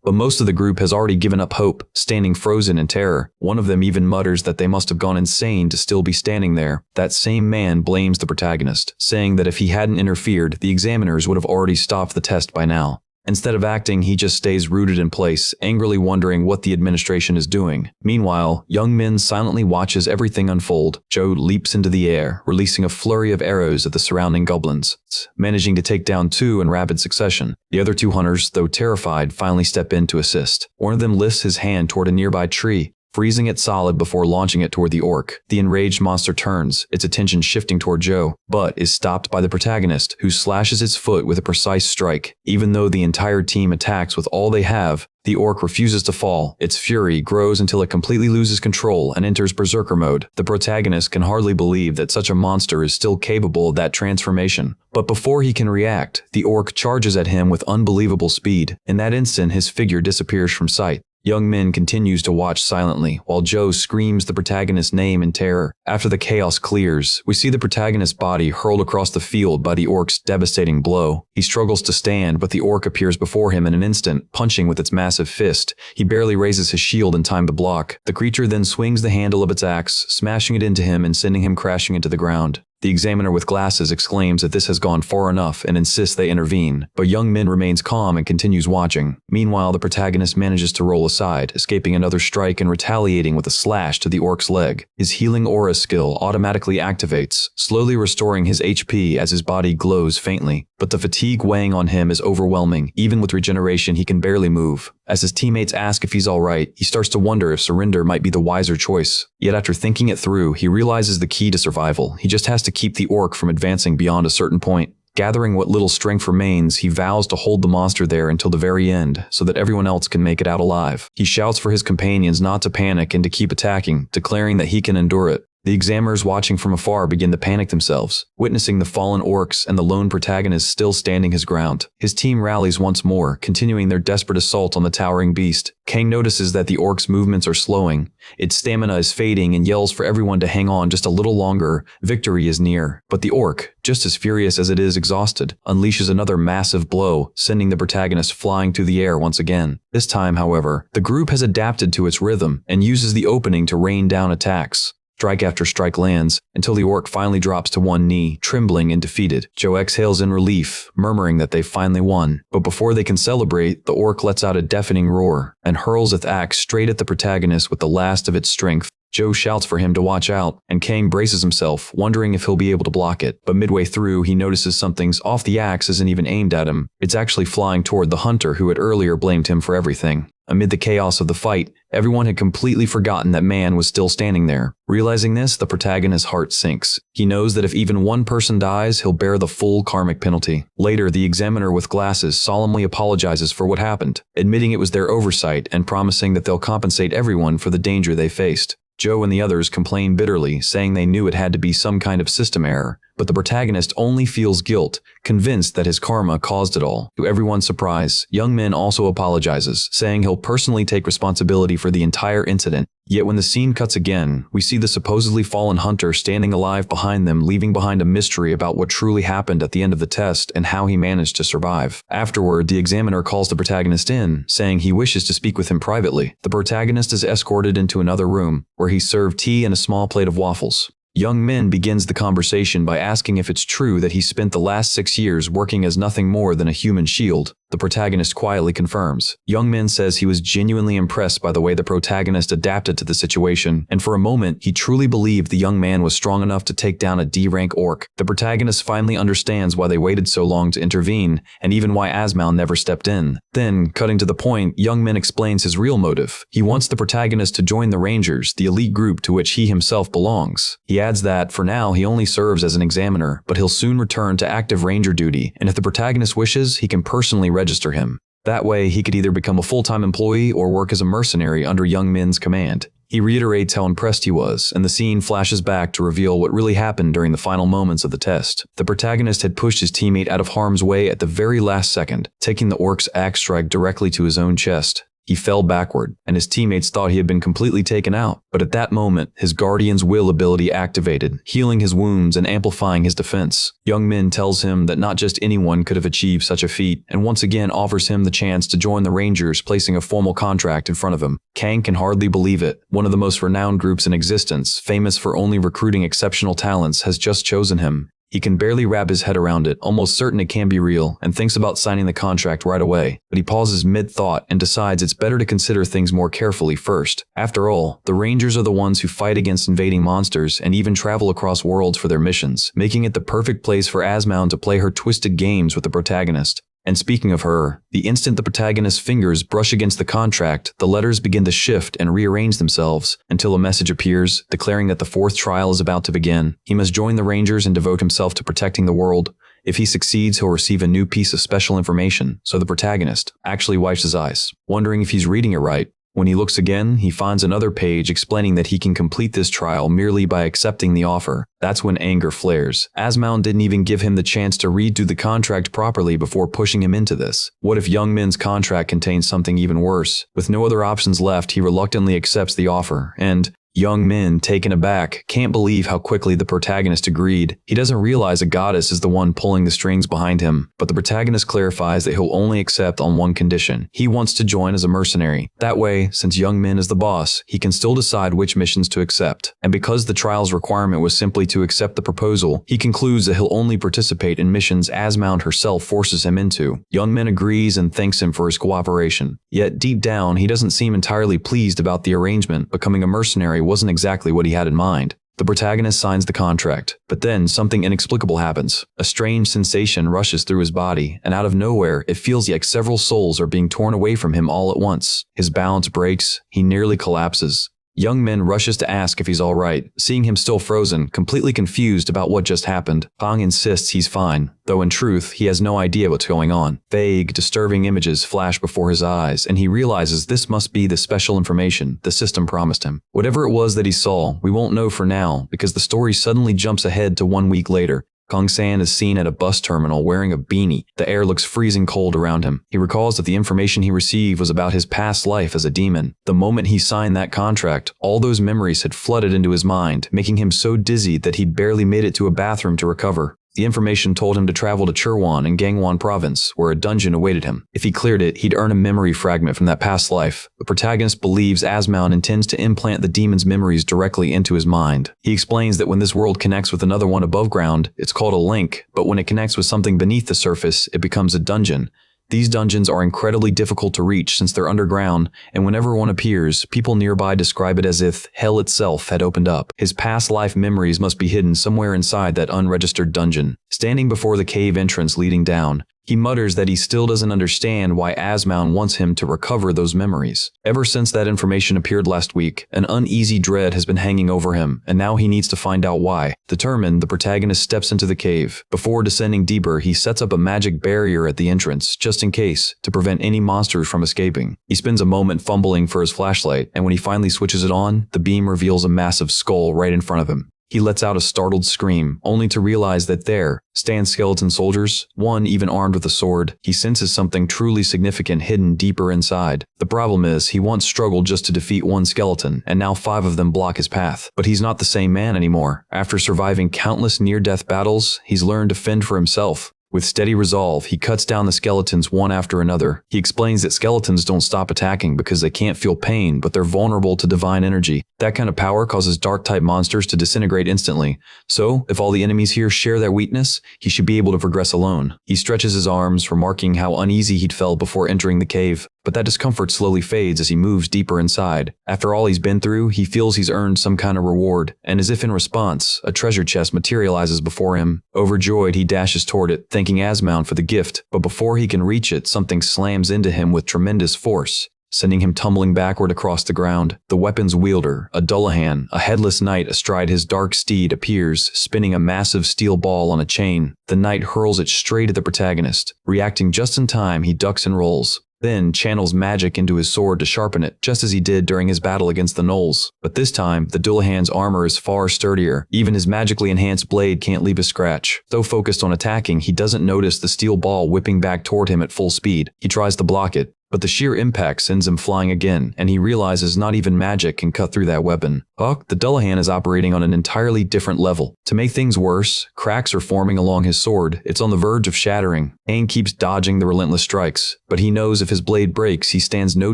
But most of the group has already given up hope, standing frozen in terror. One of them even mutters that they must have gone insane to still be standing there. That same man blames the protagonist, saying that if he hadn't interfered, the examiners would have already stopped the test by now. Instead of acting, he just stays rooted in place, angrily wondering what the administration is doing. Meanwhile, young Min silently watches everything unfold. Joe leaps into the air, releasing a flurry of arrows at the surrounding goblins, managing to take down 2 in rapid succession. The other 2 hunters, though terrified, finally step in to assist. One of them lifts his hand toward a nearby tree, freezing it solid before launching it toward the orc. The enraged monster turns, its attention shifting toward Joe, but is stopped by the protagonist, who slashes its foot with a precise strike. Even though the entire team attacks with all they have, the orc refuses to fall. Its fury grows until it completely loses control and enters berserker mode. The protagonist can hardly believe that such a monster is still capable of that transformation. But before he can react, the orc charges at him with unbelievable speed. In that instant, his figure disappears from sight. Young Min continues to watch silently, while Joe screams the protagonist's name in terror. After the chaos clears, we see the protagonist's body hurled across the field by the orc's devastating blow. He struggles to stand, but the orc appears before him in an instant, punching with its massive fist. He barely raises his shield in time to block. The creature then swings the handle of its axe, smashing it into him and sending him crashing into the ground. The examiner with glasses exclaims that this has gone far enough and insists they intervene, but young Min remains calm and continues watching. Meanwhile, the protagonist manages to roll aside, escaping another strike and retaliating with a slash to the orc's leg. His healing aura skill automatically activates, slowly restoring his HP as his body glows faintly. But the fatigue weighing on him is overwhelming. Even with regeneration, he can barely move. As his teammates ask if he's alright, he starts to wonder if surrender might be the wiser choice. Yet after thinking it through, he realizes the key to survival. He just has to keep the orc from advancing beyond a certain point. Gathering what little strength remains, he vows to hold the monster there until the very end, so that everyone else can make it out alive. He shouts for his companions not to panic and to keep attacking, declaring that he can endure it. The examiners watching from afar begin to panic themselves, witnessing the fallen orcs and the lone protagonist still standing his ground. His team rallies once more, continuing their desperate assault on the towering beast. Kang notices that the orc's movements are slowing. Its stamina is fading and yells for everyone to hang on just a little longer. Victory is near. But the orc, just as furious as it is exhausted, unleashes another massive blow, sending the protagonist flying through the air once again. This time, however, the group has adapted to its rhythm and uses the opening to rain down attacks. Strike after strike lands, until the orc finally drops to one knee, trembling and defeated. Joe exhales in relief, murmuring that they've finally won. But before they can celebrate, the orc lets out a deafening roar, and hurls its axe straight at the protagonist with the last of its strength. Joe shouts for him to watch out, and Kang braces himself, wondering if he'll be able to block it. But midway through, he notices something's off. The axe isn't even aimed at him. It's actually flying toward the hunter who had earlier blamed him for everything. Amid the chaos of the fight, everyone had completely forgotten that man was still standing there. Realizing this, the protagonist's heart sinks. He knows that if even one person dies, he'll bear the full karmic penalty. Later, the examiner with glasses solemnly apologizes for what happened, admitting it was their oversight and promising that they'll compensate everyone for the danger they faced. Joe and the others complain bitterly, saying they knew it had to be some kind of system error, but the protagonist only feels guilt, convinced that his karma caused it all. To everyone's surprise, Young Min also apologizes, saying he'll personally take responsibility for the entire incident. Yet when the scene cuts again, we see the supposedly fallen hunter standing alive behind them, leaving behind a mystery about what truly happened at the end of the test and how he managed to survive. Afterward, the examiner calls the protagonist in, saying he wishes to speak with him privately. The protagonist is escorted into another room, where he's served tea and a small plate of waffles. Young Min begins the conversation by asking if it's true that he spent the last 6 years working as nothing more than a human shield. The protagonist quietly confirms. Young Min says he was genuinely impressed by the way the protagonist adapted to the situation, and for a moment, he truly believed the young man was strong enough to take down a D-rank orc. The protagonist finally understands why they waited so long to intervene, and even why Asmau never stepped in. Then, cutting to the point, Young Min explains his real motive. He wants the protagonist to join the Rangers, the elite group to which he himself belongs. He adds that, for now, he only serves as an examiner, but he'll soon return to active ranger duty, and if the protagonist wishes, he can personally register him. That way, he could either become a full-time employee or work as a mercenary under Young Min's command. He reiterates how impressed he was, and the scene flashes back to reveal what really happened during the final moments of the test. The protagonist had pushed his teammate out of harm's way at the very last second, taking the orc's axe strike directly to his own chest. He fell backward, and his teammates thought he had been completely taken out. But at that moment, his Guardian's Will ability activated, healing his wounds and amplifying his defense. Young Min tells him that not just anyone could have achieved such a feat, and once again offers him the chance to join the Rangers, placing a formal contract in front of him. Kang can hardly believe it. One of the most renowned groups in existence, famous for only recruiting exceptional talents, has just chosen him. He can barely wrap his head around it, almost certain it can be real, and thinks about signing the contract right away. But he pauses mid-thought and decides it's better to consider things more carefully first. After all, the Rangers are the ones who fight against invading monsters and even travel across worlds for their missions, making it the perfect place for Asmau to play her twisted games with the protagonist. And speaking of her, the instant the protagonist's fingers brush against the contract, the letters begin to shift and rearrange themselves until a message appears, declaring that the fourth trial is about to begin. He must join the Rangers and devote himself to protecting the world. If he succeeds, he'll receive a new piece of special information, so the protagonist actually wipes his eyes, wondering if he's reading it right. When he looks again, he finds another page explaining that he can complete this trial merely by accepting the offer. That's when anger flares. Asmau didn't even give him the chance to read through the contract properly before pushing him into this. What if Young Min's contract contains something even worse? With no other options left, he reluctantly accepts the offer, and Young Min, taken aback, can't believe how quickly the protagonist agreed. He doesn't realize a goddess is the one pulling the strings behind him, but the protagonist clarifies that he'll only accept on one condition. He wants to join as a mercenary. That way, since Young Min is the boss, he can still decide which missions to accept. And because the trial's requirement was simply to accept the proposal, he concludes that he'll only participate in missions Asmau herself forces him into. Young Min agrees and thanks him for his cooperation. Yet deep down, he doesn't seem entirely pleased about the arrangement. Becoming a mercenary wasn't exactly what he had in mind. The protagonist signs the contract, but then something inexplicable happens. A strange sensation rushes through his body, and out of nowhere, it feels like several souls are being torn away from him all at once. His balance breaks, he nearly collapses. Young Min rushes to ask if he's alright, seeing him still frozen, completely confused about what just happened. Kang insists he's fine, though in truth, he has no idea what's going on. Vague, disturbing images flash before his eyes, and he realizes this must be the special information the system promised him. Whatever it was that he saw, we won't know for now, because the story suddenly jumps ahead to 1 week later. Kang-san is seen at a bus terminal wearing a beanie. The air looks freezing cold around him. He recalls that the information he received was about his past life as a demon. The moment he signed that contract, all those memories had flooded into his mind, making him so dizzy that he'd barely made it to a bathroom to recover. The information told him to travel to Churwan in Gangwon province, where a dungeon awaited him. If he cleared it, he'd earn a memory fragment from that past life. The protagonist believes Asmau intends to implant the demon's memories directly into his mind. He explains that when this world connects with another one above ground, it's called a link, but when it connects with something beneath the surface, it becomes a dungeon. These dungeons are incredibly difficult to reach since they're underground, and whenever one appears, people nearby describe it as if hell itself had opened up. His past life memories must be hidden somewhere inside that unregistered dungeon. Standing before the cave entrance leading down, He mutters that he still doesn't understand why Asmown wants him to recover those memories. Ever since that information appeared last week, an uneasy dread has been hanging over him, and now he needs to find out why. Determined, the protagonist steps into the cave. Before descending deeper, he sets up a magic barrier at the entrance, just in case, to prevent any monsters from escaping. He spends a moment fumbling for his flashlight, and when he finally switches it on, the beam reveals a massive skull right in front of him. He lets out a startled scream, only to realize that there stand skeleton soldiers, one even armed with a sword. He senses something truly significant hidden deeper inside. The problem is, he once struggled just to defeat one skeleton, and now 5 of them block his path. But he's not the same man anymore. After surviving countless near-death battles, he's learned to fend for himself. With steady resolve, he cuts down the skeletons one after another. He explains that skeletons don't stop attacking because they can't feel pain, but they're vulnerable to divine energy. That kind of power causes dark-type monsters to disintegrate instantly. So, if all the enemies here share that weakness, he should be able to progress alone. He stretches his arms, remarking how uneasy he'd felt before entering the cave. But that discomfort slowly fades as he moves deeper inside. After all he's been through, he feels he's earned some kind of reward, and as if in response, a treasure chest materializes before him. Overjoyed, he dashes toward it, thanking Asmown for the gift, but before he can reach it, something slams into him with tremendous force, sending him tumbling backward across the ground. The weapon's wielder, a Dullahan, a headless knight astride his dark steed, appears, spinning a massive steel ball on a chain. The knight hurls it straight at the protagonist. Reacting just in time, he ducks and rolls, then channels magic into his sword to sharpen it, just as he did during his battle against the gnolls. But this time, the Dullahan's armor is far sturdier. Even his magically enhanced blade can't leave a scratch. Though focused on attacking, he doesn't notice the steel ball whipping back toward him at full speed. He tries to block it, but the sheer impact sends him flying again, and he realizes not even magic can cut through that weapon. The Dullahan is operating on an entirely different level. To make things worse, cracks are forming along his sword. It's on the verge of shattering. Aang keeps dodging the relentless strikes, but he knows if his blade breaks, he stands no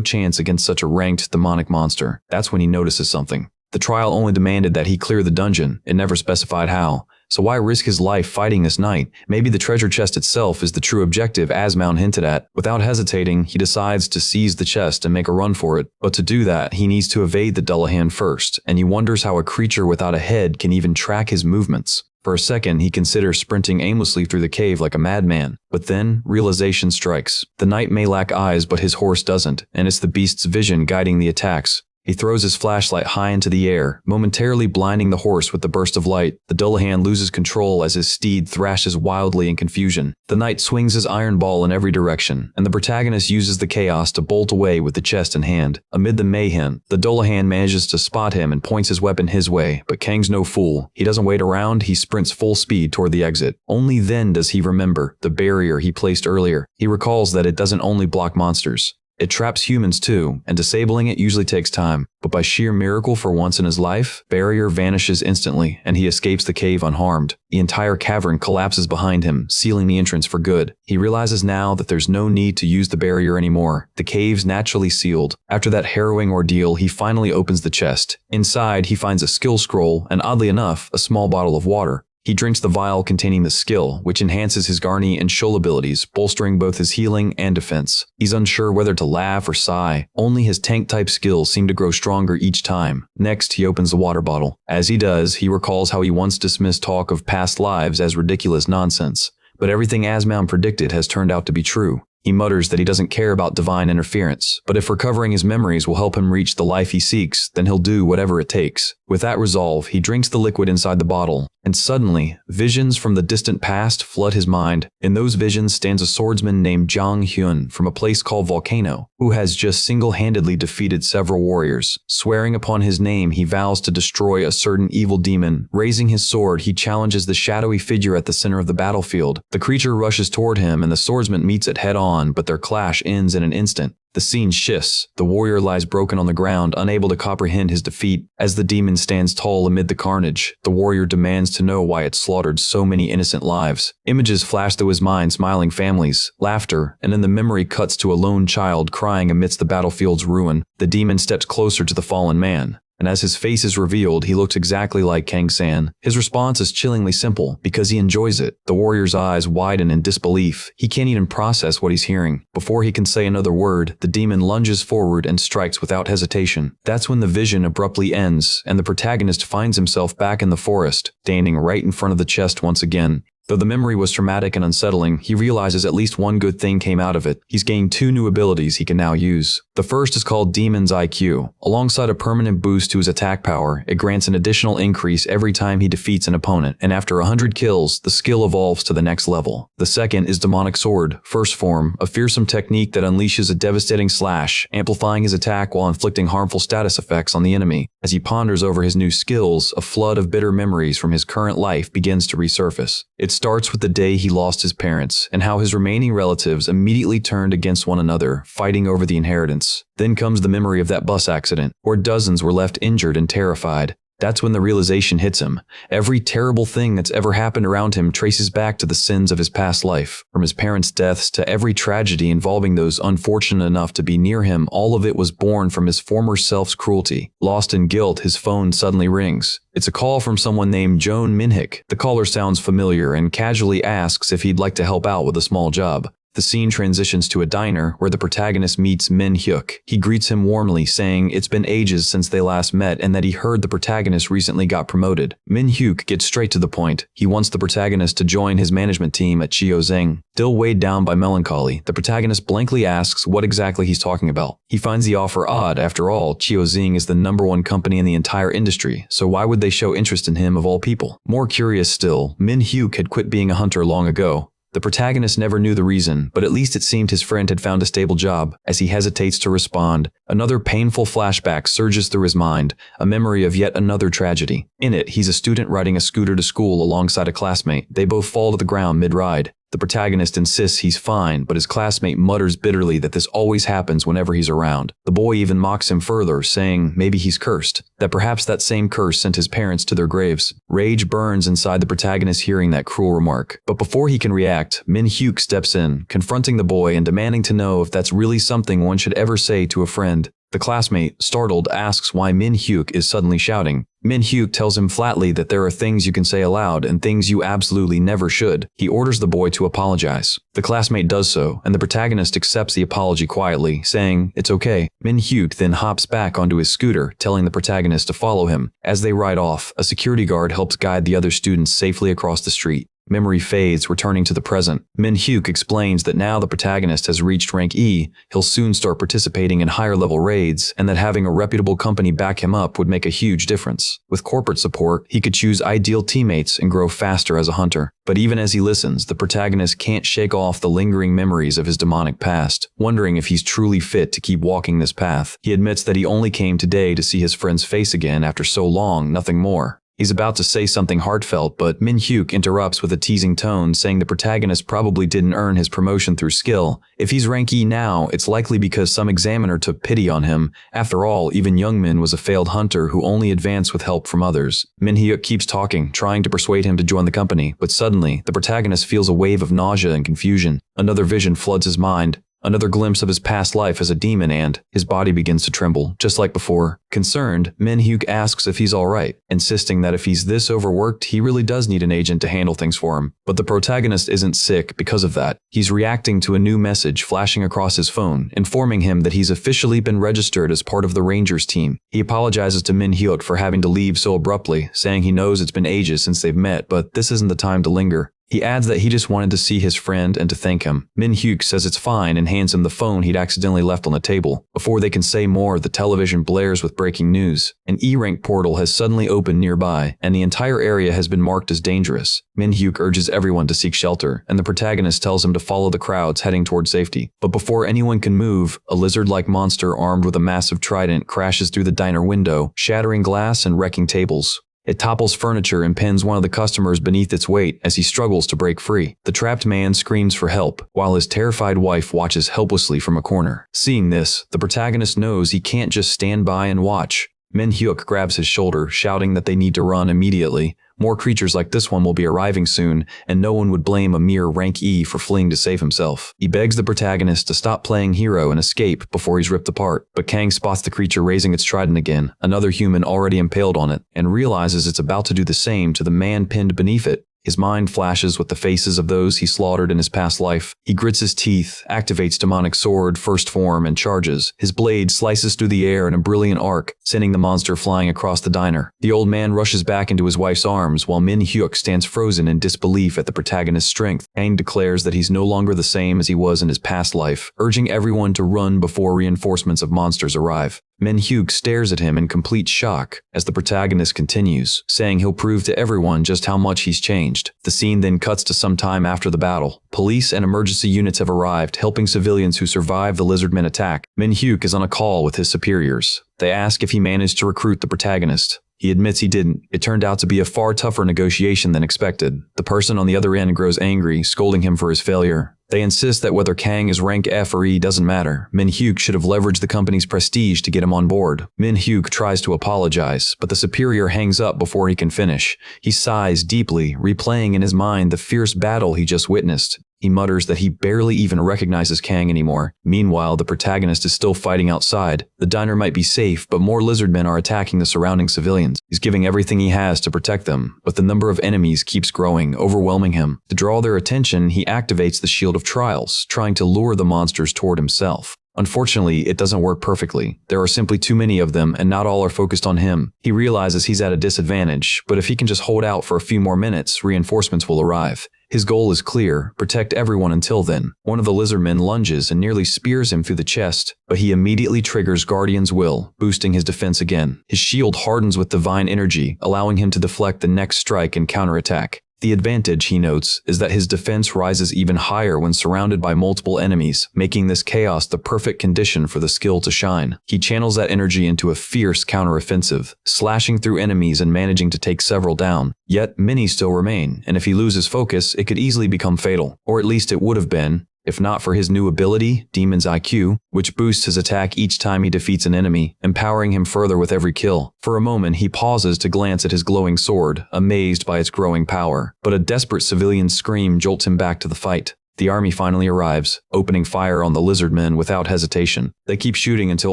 chance against such a ranked demonic monster. That's when he notices something. The trial only demanded that he clear the dungeon. It never specified how. So why risk his life fighting this knight? Maybe the treasure chest itself is the true objective Asmown hinted at. Without hesitating, he decides to seize the chest and make a run for it. But to do that, he needs to evade the Dullahan first, and he wonders how a creature without a head can even track his movements. For a second, he considers sprinting aimlessly through the cave like a madman. But then, realization strikes. The knight may lack eyes, but his horse doesn't, and it's the beast's vision guiding the attacks. He throws his flashlight high into the air, momentarily blinding the horse with the burst of light. The Dullahan loses control as his steed thrashes wildly in confusion. The knight swings his iron ball in every direction, and the protagonist uses the chaos to bolt away with the chest in hand. Amid the mayhem, the Dullahan manages to spot him and points his weapon his way, but Kang's no fool. He doesn't wait around, he sprints full speed toward the exit. Only then does he remember the barrier he placed earlier. He recalls that it doesn't only block monsters. It traps humans too, and disabling it usually takes time. But by sheer miracle for once in his life, barrier vanishes instantly, and he escapes the cave unharmed. The entire cavern collapses behind him, sealing the entrance for good. He realizes now that there's no need to use the barrier anymore. The cave's naturally sealed. After that harrowing ordeal, he finally opens the chest. Inside, he finds a skill scroll, and oddly enough, a small bottle of water. He drinks the vial containing the skill, which enhances his Garni and Shoal abilities, bolstering both his healing and defense. He's unsure whether to laugh or sigh. Only his tank-type skills seem to grow stronger each time. Next, he opens the water bottle. As he does, he recalls how he once dismissed talk of past lives as ridiculous nonsense. But everything Asmown predicted has turned out to be true. He mutters that he doesn't care about divine interference, but if recovering his memories will help him reach the life he seeks, then he'll do whatever it takes. With that resolve, he drinks the liquid inside the bottle, and suddenly, visions from the distant past flood his mind. In those visions stands a swordsman named Jang Hyun from a place called Volcano, who has just single-handedly defeated several warriors. Swearing upon his name, he vows to destroy a certain evil demon. Raising his sword, he challenges the shadowy figure at the center of the battlefield. The creature rushes toward him, and the swordsman meets it head-on, but their clash ends in an instant. The scene shifts. The warrior lies broken on the ground, unable to comprehend his defeat. As the demon stands tall amid the carnage, the warrior demands to know why it slaughtered so many innocent lives. Images flash through his mind, smiling families, laughter, and then the memory cuts to a lone child crying amidst the battlefield's ruin. The demon steps closer to the fallen man, and as his face is revealed, he looks exactly like Kang San. His response is chillingly simple, because he enjoys it. The warrior's eyes widen in disbelief. He can't even process what he's hearing. Before he can say another word, the demon lunges forward and strikes without hesitation. That's when the vision abruptly ends, and the protagonist finds himself back in the forest, standing right in front of the chest once again. Though the memory was traumatic and unsettling, he realizes at least one good thing came out of it. He's gained 2 new abilities he can now use. The first is called Demon's IQ. Alongside a permanent boost to his attack power, it grants an additional increase every time he defeats an opponent, and after 100 kills, the skill evolves to the next level. The second is Demonic Sword, first form, a fearsome technique that unleashes a devastating slash, amplifying his attack while inflicting harmful status effects on the enemy. As he ponders over his new skills, a flood of bitter memories from his current life begins to resurface. It starts with the day he lost his parents, and how his remaining relatives immediately turned against one another, fighting over the inheritance. Then comes the memory of that bus accident, where dozens were left injured and terrified. That's when the realization hits him. Every terrible thing that's ever happened around him traces back to the sins of his past life. From his parents' deaths to every tragedy involving those unfortunate enough to be near him, all of it was born from his former self's cruelty. Lost in guilt, his phone suddenly rings. It's a call from someone named Joan Minhyuk. The caller sounds familiar and casually asks if he'd like to help out with a small job. The scene transitions to a diner where the protagonist meets Min Hyuk. He greets him warmly, saying it's been ages since they last met and that he heard the protagonist recently got promoted. Min Hyuk gets straight to the point. He wants the protagonist to join his management team at Chiozeng. Still weighed down by melancholy, the protagonist blankly asks what exactly he's talking about. He finds the offer odd. After all, Chiozeng is the #1 company in the entire industry, so why would they show interest in him of all people? More curious still, Min Hyuk had quit being a hunter long ago. The protagonist never knew the reason, but at least it seemed his friend had found a stable job. As he hesitates to respond, another painful flashback surges through his mind, a memory of yet another tragedy. In it, he's a student riding a scooter to school alongside a classmate. They both fall to the ground mid-ride. The protagonist insists he's fine, but his classmate mutters bitterly that this always happens whenever he's around. The boy even mocks him further, saying maybe he's cursed, that perhaps that same curse sent his parents to their graves. Rage burns inside the protagonist hearing that cruel remark. But before he can react, Min Hyuk steps in, confronting the boy and demanding to know if that's really something one should ever say to a friend. The classmate, startled, asks why Min Hyuk is suddenly shouting. Min Hyuk tells him flatly that there are things you can say aloud and things you absolutely never should. He orders the boy to apologize. The classmate does so, and the protagonist accepts the apology quietly, saying, "It's okay." Min Hyuk then hops back onto his scooter, telling the protagonist to follow him. As they ride off, a security guard helps guide the other students safely across the street. Memory fades, returning to the present. Min Hyuk explains that now the protagonist has reached rank E, he'll soon start participating in higher-level raids, and that having a reputable company back him up would make a huge difference. With corporate support, he could choose ideal teammates and grow faster as a hunter. But even as he listens, the protagonist can't shake off the lingering memories of his demonic past, wondering if he's truly fit to keep walking this path. He admits that he only came today to see his friend's face again after so long, nothing more. He's about to say something heartfelt, but Min Hyuk interrupts with a teasing tone, saying the protagonist probably didn't earn his promotion through skill. If he's rank E now, it's likely because some examiner took pity on him. After all, even Youngmin was a failed hunter who only advanced with help from others. Min Hyuk keeps talking, trying to persuade him to join the company, but suddenly, the protagonist feels a wave of nausea and confusion. Another vision floods his mind. Another glimpse of his past life as a demon, and his body begins to tremble, just like before. Concerned, Min Hyuk asks if he's alright, insisting that if he's this overworked, he really does need an agent to handle things for him. But the protagonist isn't sick because of that. He's reacting to a new message flashing across his phone, informing him that he's officially been registered as part of the Rangers team. He apologizes to Min Hyuk for having to leave so abruptly, saying he knows it's been ages since they've met, but this isn't the time to linger. He adds that he just wanted to see his friend and to thank him. Min Hyuk says it's fine and hands him the phone he'd accidentally left on the table. Before they can say more, the television blares with breaking news. An E-rank portal has suddenly opened nearby, and the entire area has been marked as dangerous. Min Hyuk urges everyone to seek shelter, and the protagonist tells him to follow the crowds heading toward safety. But before anyone can move, a lizard-like monster armed with a massive trident crashes through the diner window, shattering glass and wrecking tables. It topples furniture and pins one of the customers beneath its weight as he struggles to break free. The trapped man screams for help, while his terrified wife watches helplessly from a corner. Seeing this, the protagonist knows he can't just stand by and watch. Min Hyuk grabs his shoulder, shouting that they need to run immediately. More creatures like this one will be arriving soon, and no one would blame a mere rank E for fleeing to save himself. He begs the protagonist to stop playing hero and escape before he's ripped apart, but Kang spots the creature raising its trident again, another human already impaled on it, and realizes it's about to do the same to the man pinned beneath it. His mind flashes with the faces of those he slaughtered in his past life. He grits his teeth, activates demonic sword, first form, and charges. His blade slices through the air in a brilliant arc, sending the monster flying across the diner. The old man rushes back into his wife's arms while Min Hyuk stands frozen in disbelief at the protagonist's strength. Kang declares that he's no longer the same as he was in his past life, urging everyone to run before reinforcements of monsters arrive. Min Hyuk stares at him in complete shock as the protagonist continues, saying he'll prove to everyone just how much he's changed. The scene then cuts to some time after the battle. Police and emergency units have arrived, helping civilians who survived the lizardmen attack. Min Hyuk is on a call with his superiors. They ask if he managed to recruit the protagonist. He admits he didn't. It turned out to be a far tougher negotiation than expected. The person on the other end grows angry, scolding him for his failure. They insist that whether Kang is rank F or E doesn't matter. Min Hyuk should have leveraged the company's prestige to get him on board. Min Hyuk tries to apologize, but the superior hangs up before he can finish. He sighs deeply, replaying in his mind the fierce battle he just witnessed. He mutters that he barely even recognizes Kang anymore. Meanwhile, the protagonist is still fighting outside. The diner might be safe, but more lizardmen are attacking the surrounding civilians. He's giving everything he has to protect them, but the number of enemies keeps growing, overwhelming him. To draw their attention, he activates the Shield of Trials, trying to lure the monsters toward himself. Unfortunately, it doesn't work perfectly. There are simply too many of them, and not all are focused on him. He realizes he's at a disadvantage, but if he can just hold out for a few more minutes, reinforcements will arrive. His goal is clear: protect everyone until then. One of the lizardmen lunges and nearly spears him through the chest, but he immediately triggers Guardian's Will, boosting his defense again. His shield hardens with divine energy, allowing him to deflect the next strike and counterattack. The advantage, he notes, is that his defense rises even higher when surrounded by multiple enemies, making this chaos the perfect condition for the skill to shine. He channels that energy into a fierce counteroffensive, slashing through enemies and managing to take several down. Yet, many still remain, and if he loses focus, it could easily become fatal. Or at least it would have been, if not for his new ability, Demon's IQ, which boosts his attack each time he defeats an enemy, empowering him further with every kill. For a moment, he pauses to glance at his glowing sword, amazed by its growing power. But a desperate civilian scream jolts him back to the fight. The army finally arrives, opening fire on the lizardmen without hesitation. They keep shooting until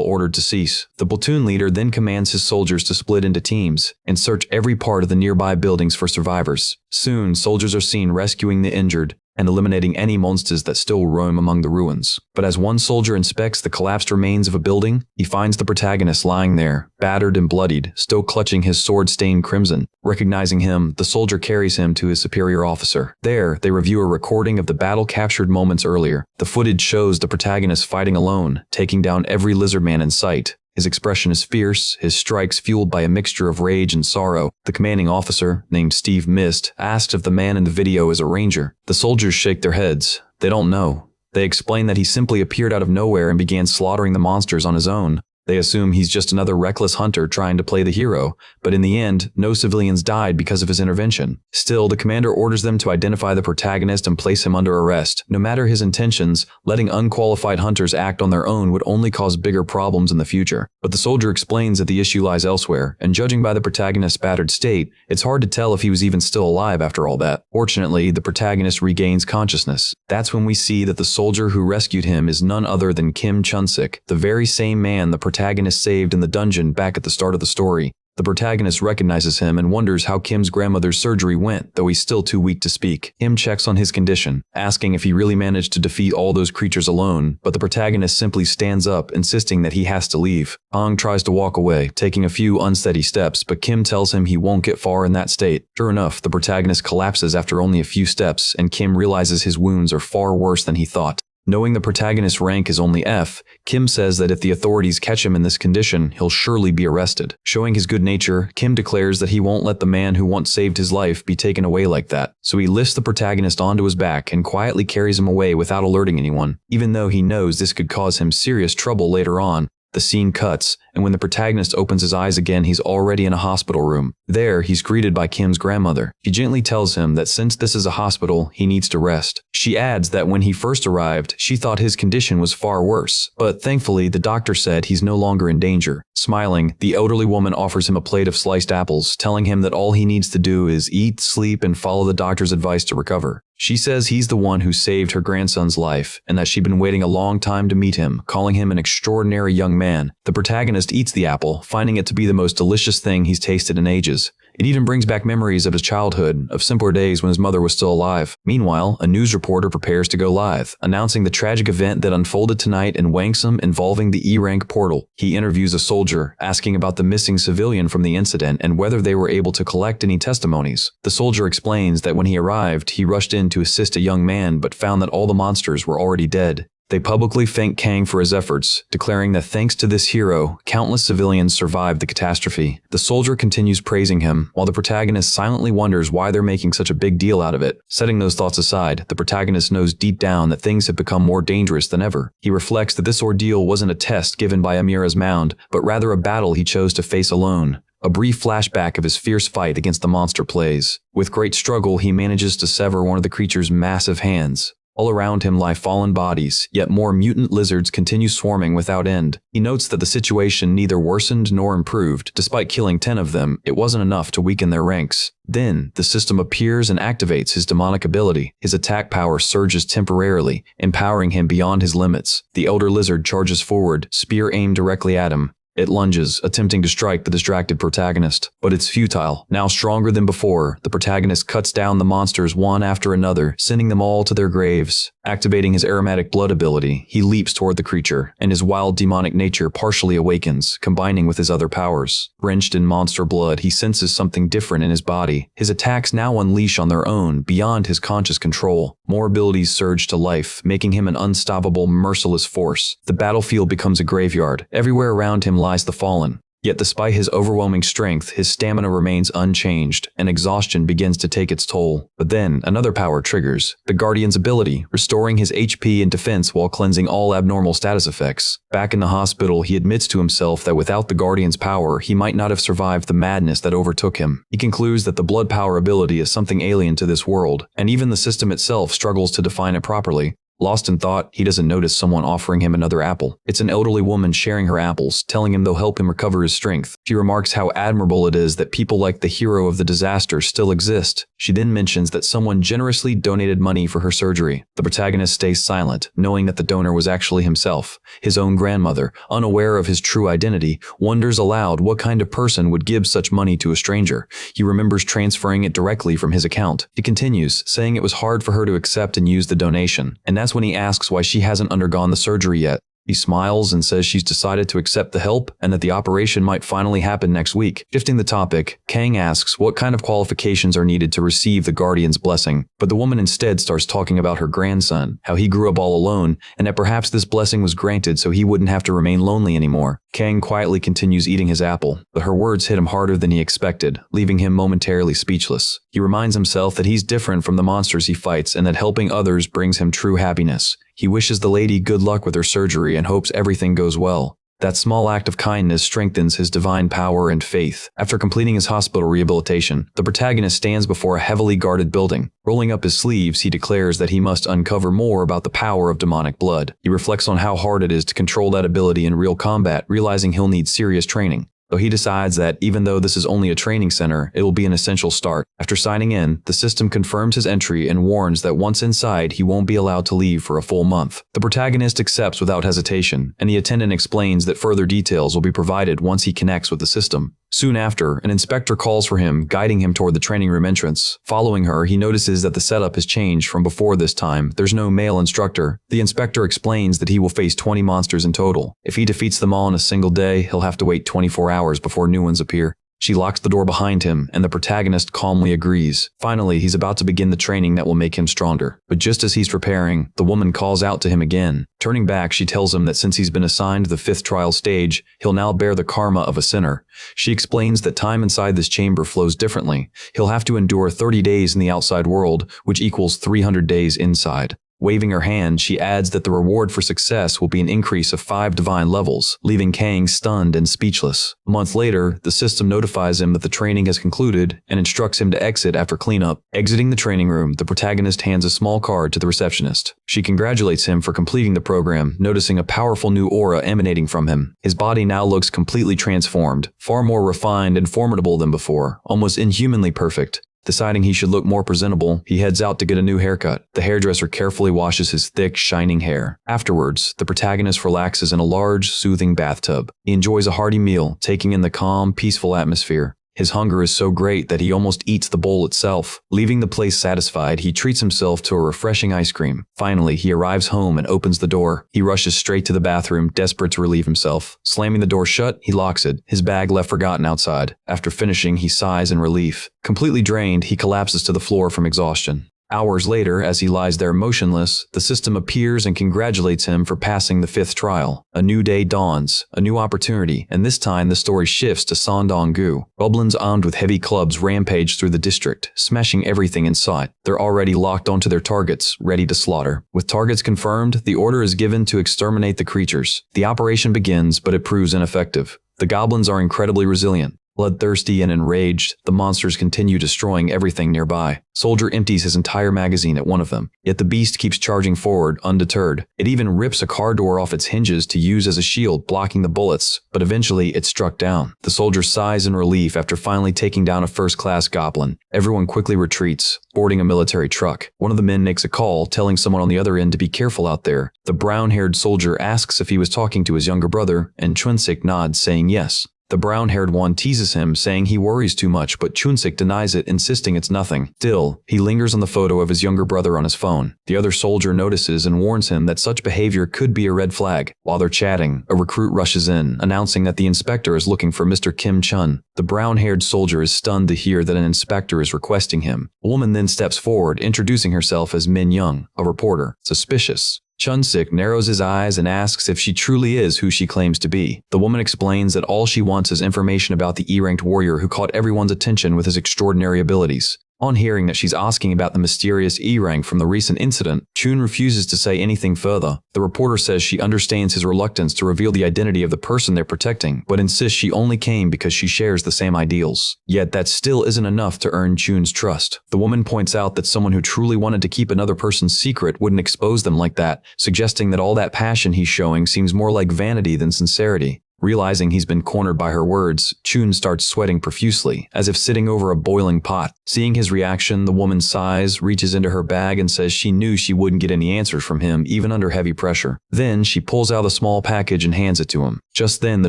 ordered to cease. The platoon leader then commands his soldiers to split into teams and search every part of the nearby buildings for survivors. Soon, soldiers are seen rescuing the injured and eliminating any monsters that still roam among the ruins. But as one soldier inspects the collapsed remains of a building, he finds the protagonist lying there, battered and bloodied, still clutching his sword-stained crimson. Recognizing him, the soldier carries him to his superior officer. There, they review a recording of the battle captured moments earlier. The footage shows the protagonist fighting alone, taking down every lizardman in sight. His expression is fierce, his strikes fueled by a mixture of rage and sorrow. The commanding officer, named Steve Mist, asks if the man in the video is a ranger. The soldiers shake their heads. They don't know. They explain that he simply appeared out of nowhere and began slaughtering the monsters on his own. They assume he's just another reckless hunter trying to play the hero, but in the end, no civilians died because of his intervention. Still, the commander orders them to identify the protagonist and place him under arrest. No matter his intentions, letting unqualified hunters act on their own would only cause bigger problems in the future. But the soldier explains that the issue lies elsewhere, and judging by the protagonist's battered state, it's hard to tell if he was even still alive after all that. Fortunately, the protagonist regains consciousness. That's when we see that the soldier who rescued him is none other than Kim Chun-sik, the very same man the protagonist saved in the dungeon back at the start of the story. The protagonist recognizes him and wonders how Kim's grandmother's surgery went, though he's still too weak to speak. Kim checks on his condition, asking if he really managed to defeat all those creatures alone, but the protagonist simply stands up, insisting that he has to leave. Hong tries to walk away, taking a few unsteady steps, but Kim tells him he won't get far in that state. Sure enough, the protagonist collapses after only a few steps, and Kim realizes his wounds are far worse than he thought. Knowing the protagonist's rank is only F, Kim says that if the authorities catch him in this condition, he'll surely be arrested. Showing his good nature, Kim declares that he won't let the man who once saved his life be taken away like that. So he lifts the protagonist onto his back and quietly carries him away without alerting anyone, even though he knows this could cause him serious trouble later on. The scene cuts, and when the protagonist opens his eyes again, he's already in a hospital room. There, he's greeted by Kim's grandmother. She gently tells him that since this is a hospital, he needs to rest. She adds that when he first arrived, she thought his condition was far worse, but thankfully, the doctor said he's no longer in danger. Smiling, the elderly woman offers him a plate of sliced apples, telling him that all he needs to do is eat, sleep, and follow the doctor's advice to recover. She says he's the one who saved her grandson's life, and that she'd been waiting a long time to meet him, calling him an extraordinary young man. The protagonist eats the apple, finding it to be the most delicious thing he's tasted in ages. It even brings back memories of his childhood, of simpler days when his mother was still alive. Meanwhile, a news reporter prepares to go live, announcing the tragic event that unfolded tonight in Wangsum involving the E-rank portal. He interviews a soldier, asking about the missing civilian from the incident and whether they were able to collect any testimonies. The soldier explains that when he arrived, he rushed in to assist a young man but found that all the monsters were already dead. They publicly thank Kang for his efforts, declaring that thanks to this hero, countless civilians survived the catastrophe. The soldier continues praising him, while the protagonist silently wonders why they're making such a big deal out of it. Setting those thoughts aside, the protagonist knows deep down that things have become more dangerous than ever. He reflects that this ordeal wasn't a test given by Amira's mound, but rather a battle he chose to face alone. A brief flashback of his fierce fight against the monster plays. With great struggle, he manages to sever one of the creature's massive hands. All around him lie fallen bodies, yet more mutant lizards continue swarming without end. He notes that the situation neither worsened nor improved. Despite killing 10 of them, it wasn't enough to weaken their ranks. Then, the system appears and activates his demonic ability. His attack power surges temporarily, empowering him beyond his limits. The elder lizard charges forward, spear aimed directly at him. It lunges, attempting to strike the distracted protagonist. But it's futile. Now stronger than before, the protagonist cuts down the monsters one after another, sending them all to their graves. Activating his aromatic blood ability, he leaps toward the creature, and his wild demonic nature partially awakens, combining with his other powers. Drenched in monster blood, he senses something different in his body. His attacks now unleash on their own, beyond his conscious control. More abilities surge to life, making him an unstoppable, merciless force. The battlefield becomes a graveyard. Everywhere around him lies the fallen. Yet despite his overwhelming strength, his stamina remains unchanged, and exhaustion begins to take its toll. But then, another power triggers, the Guardian's ability, restoring his HP and defense while cleansing all abnormal status effects. Back in the hospital, he admits to himself that without the Guardian's power, he might not have survived the madness that overtook him. He concludes that the blood power ability is something alien to this world, and even the system itself struggles to define it properly. Lost in thought, he doesn't notice someone offering him another apple. It's an elderly woman sharing her apples, telling him they'll help him recover his strength. She remarks how admirable it is that people like the hero of the disaster still exist. She then mentions that someone generously donated money for her surgery. The protagonist stays silent, knowing that the donor was actually himself. His own grandmother, unaware of his true identity, wonders aloud what kind of person would give such money to a stranger. He remembers transferring it directly from his account. He continues, saying it was hard for her to accept and use the donation, and that's when he asks why she hasn't undergone the surgery yet. He smiles and says she's decided to accept the help and that the operation might finally happen next week. Shifting the topic, Kang asks what kind of qualifications are needed to receive the Guardian's blessing, but the woman instead starts talking about her grandson, how he grew up all alone, and that perhaps this blessing was granted so he wouldn't have to remain lonely anymore. Kang quietly continues eating his apple, but her words hit him harder than he expected, leaving him momentarily speechless. He reminds himself that he's different from the monsters he fights and that helping others brings him true happiness. He wishes the lady good luck with her surgery and hopes everything goes well. That small act of kindness strengthens his divine power and faith. After completing his hospital rehabilitation, the protagonist stands before a heavily guarded building. Rolling up his sleeves, he declares that he must uncover more about the power of demonic blood. He reflects on how hard it is to control that ability in real combat, realizing he'll need serious training. Though he decides that, even though this is only a training center, it will be an essential start. After signing in, the system confirms his entry and warns that once inside, he won't be allowed to leave for a full month. The protagonist accepts without hesitation, and the attendant explains that further details will be provided once he connects with the system. Soon after, an inspector calls for him, guiding him toward the training room entrance. Following her, he notices that the setup has changed from before this time. There's no male instructor. The inspector explains that he will face 20 monsters in total. If he defeats them all in a single day, he'll have to wait 24 hours before new ones appear. She locks the door behind him, and the protagonist calmly agrees. Finally, he's about to begin the training that will make him stronger. But just as he's preparing, the woman calls out to him again. Turning back, she tells him that since he's been assigned the 5th trial stage, he'll now bear the karma of a sinner. She explains that time inside this chamber flows differently. He'll have to endure 30 days in the outside world, which equals 300 days inside. Waving her hand, she adds that the reward for success will be an increase of 5 divine levels, leaving Kang stunned and speechless. A month later, the system notifies him that the training has concluded and instructs him to exit after cleanup. Exiting the training room, the protagonist hands a small card to the receptionist. She congratulates him for completing the program, noticing a powerful new aura emanating from him. His body now looks completely transformed, far more refined and formidable than before, almost inhumanly perfect. Deciding he should look more presentable, he heads out to get a new haircut. The hairdresser carefully washes his thick, shining hair. Afterwards, the protagonist relaxes in a large, soothing bathtub. He enjoys a hearty meal, taking in the calm, peaceful atmosphere. His hunger is so great that he almost eats the bowl itself. Leaving the place satisfied, he treats himself to a refreshing ice cream. Finally, he arrives home and opens the door. He rushes straight to the bathroom, desperate to relieve himself. Slamming the door shut, he locks it, his bag left forgotten outside. After finishing, he sighs in relief. Completely drained, he collapses to the floor from exhaustion. Hours later, as he lies there motionless, the system appears and congratulates him for passing the 5th trial. A new day dawns, a new opportunity, and this time the story shifts to Sandong-gu. Goblins armed with heavy clubs rampage through the district, smashing everything in sight. They're already locked onto their targets, ready to slaughter. With targets confirmed, the order is given to exterminate the creatures. The operation begins, but it proves ineffective. The goblins are incredibly resilient. Bloodthirsty and enraged, the monsters continue destroying everything nearby. Soldier empties his entire magazine at one of them, yet the beast keeps charging forward, undeterred. It even rips a car door off its hinges to use as a shield, blocking the bullets, but eventually it's struck down. The soldier sighs in relief after finally taking down a first-class goblin. Everyone quickly retreats, boarding a military truck. One of the men makes a call, telling someone on the other end to be careful out there. The brown-haired soldier asks if he was talking to his younger brother, and Chunsik nods, saying yes. The brown-haired one teases him, saying he worries too much, but Chunsik denies it, insisting it's nothing. Still, he lingers on the photo of his younger brother on his phone. The other soldier notices and warns him that such behavior could be a red flag. While they're chatting, a recruit rushes in, announcing that the inspector is looking for Mr. Kim Chun. The brown-haired soldier is stunned to hear that an inspector is requesting him. A woman then steps forward, introducing herself as Min Young, a reporter. Suspicious. Chunsik narrows his eyes and asks if she truly is who she claims to be. The woman explains that all she wants is information about the E-ranked warrior who caught everyone's attention with his extraordinary abilities. On hearing that she's asking about the mysterious E-rank from the recent incident, Chun refuses to say anything further. The reporter says she understands his reluctance to reveal the identity of the person they're protecting, but insists she only came because she shares the same ideals. Yet that still isn't enough to earn Chun's trust. The woman points out that someone who truly wanted to keep another person's secret wouldn't expose them like that, suggesting that all that passion he's showing seems more like vanity than sincerity. Realizing he's been cornered by her words, Chun starts sweating profusely, as if sitting over a boiling pot. Seeing his reaction, the woman sighs, reaches into her bag, and says she knew she wouldn't get any answers from him, even under heavy pressure. Then, she pulls out a small package and hands it to him. Just then, the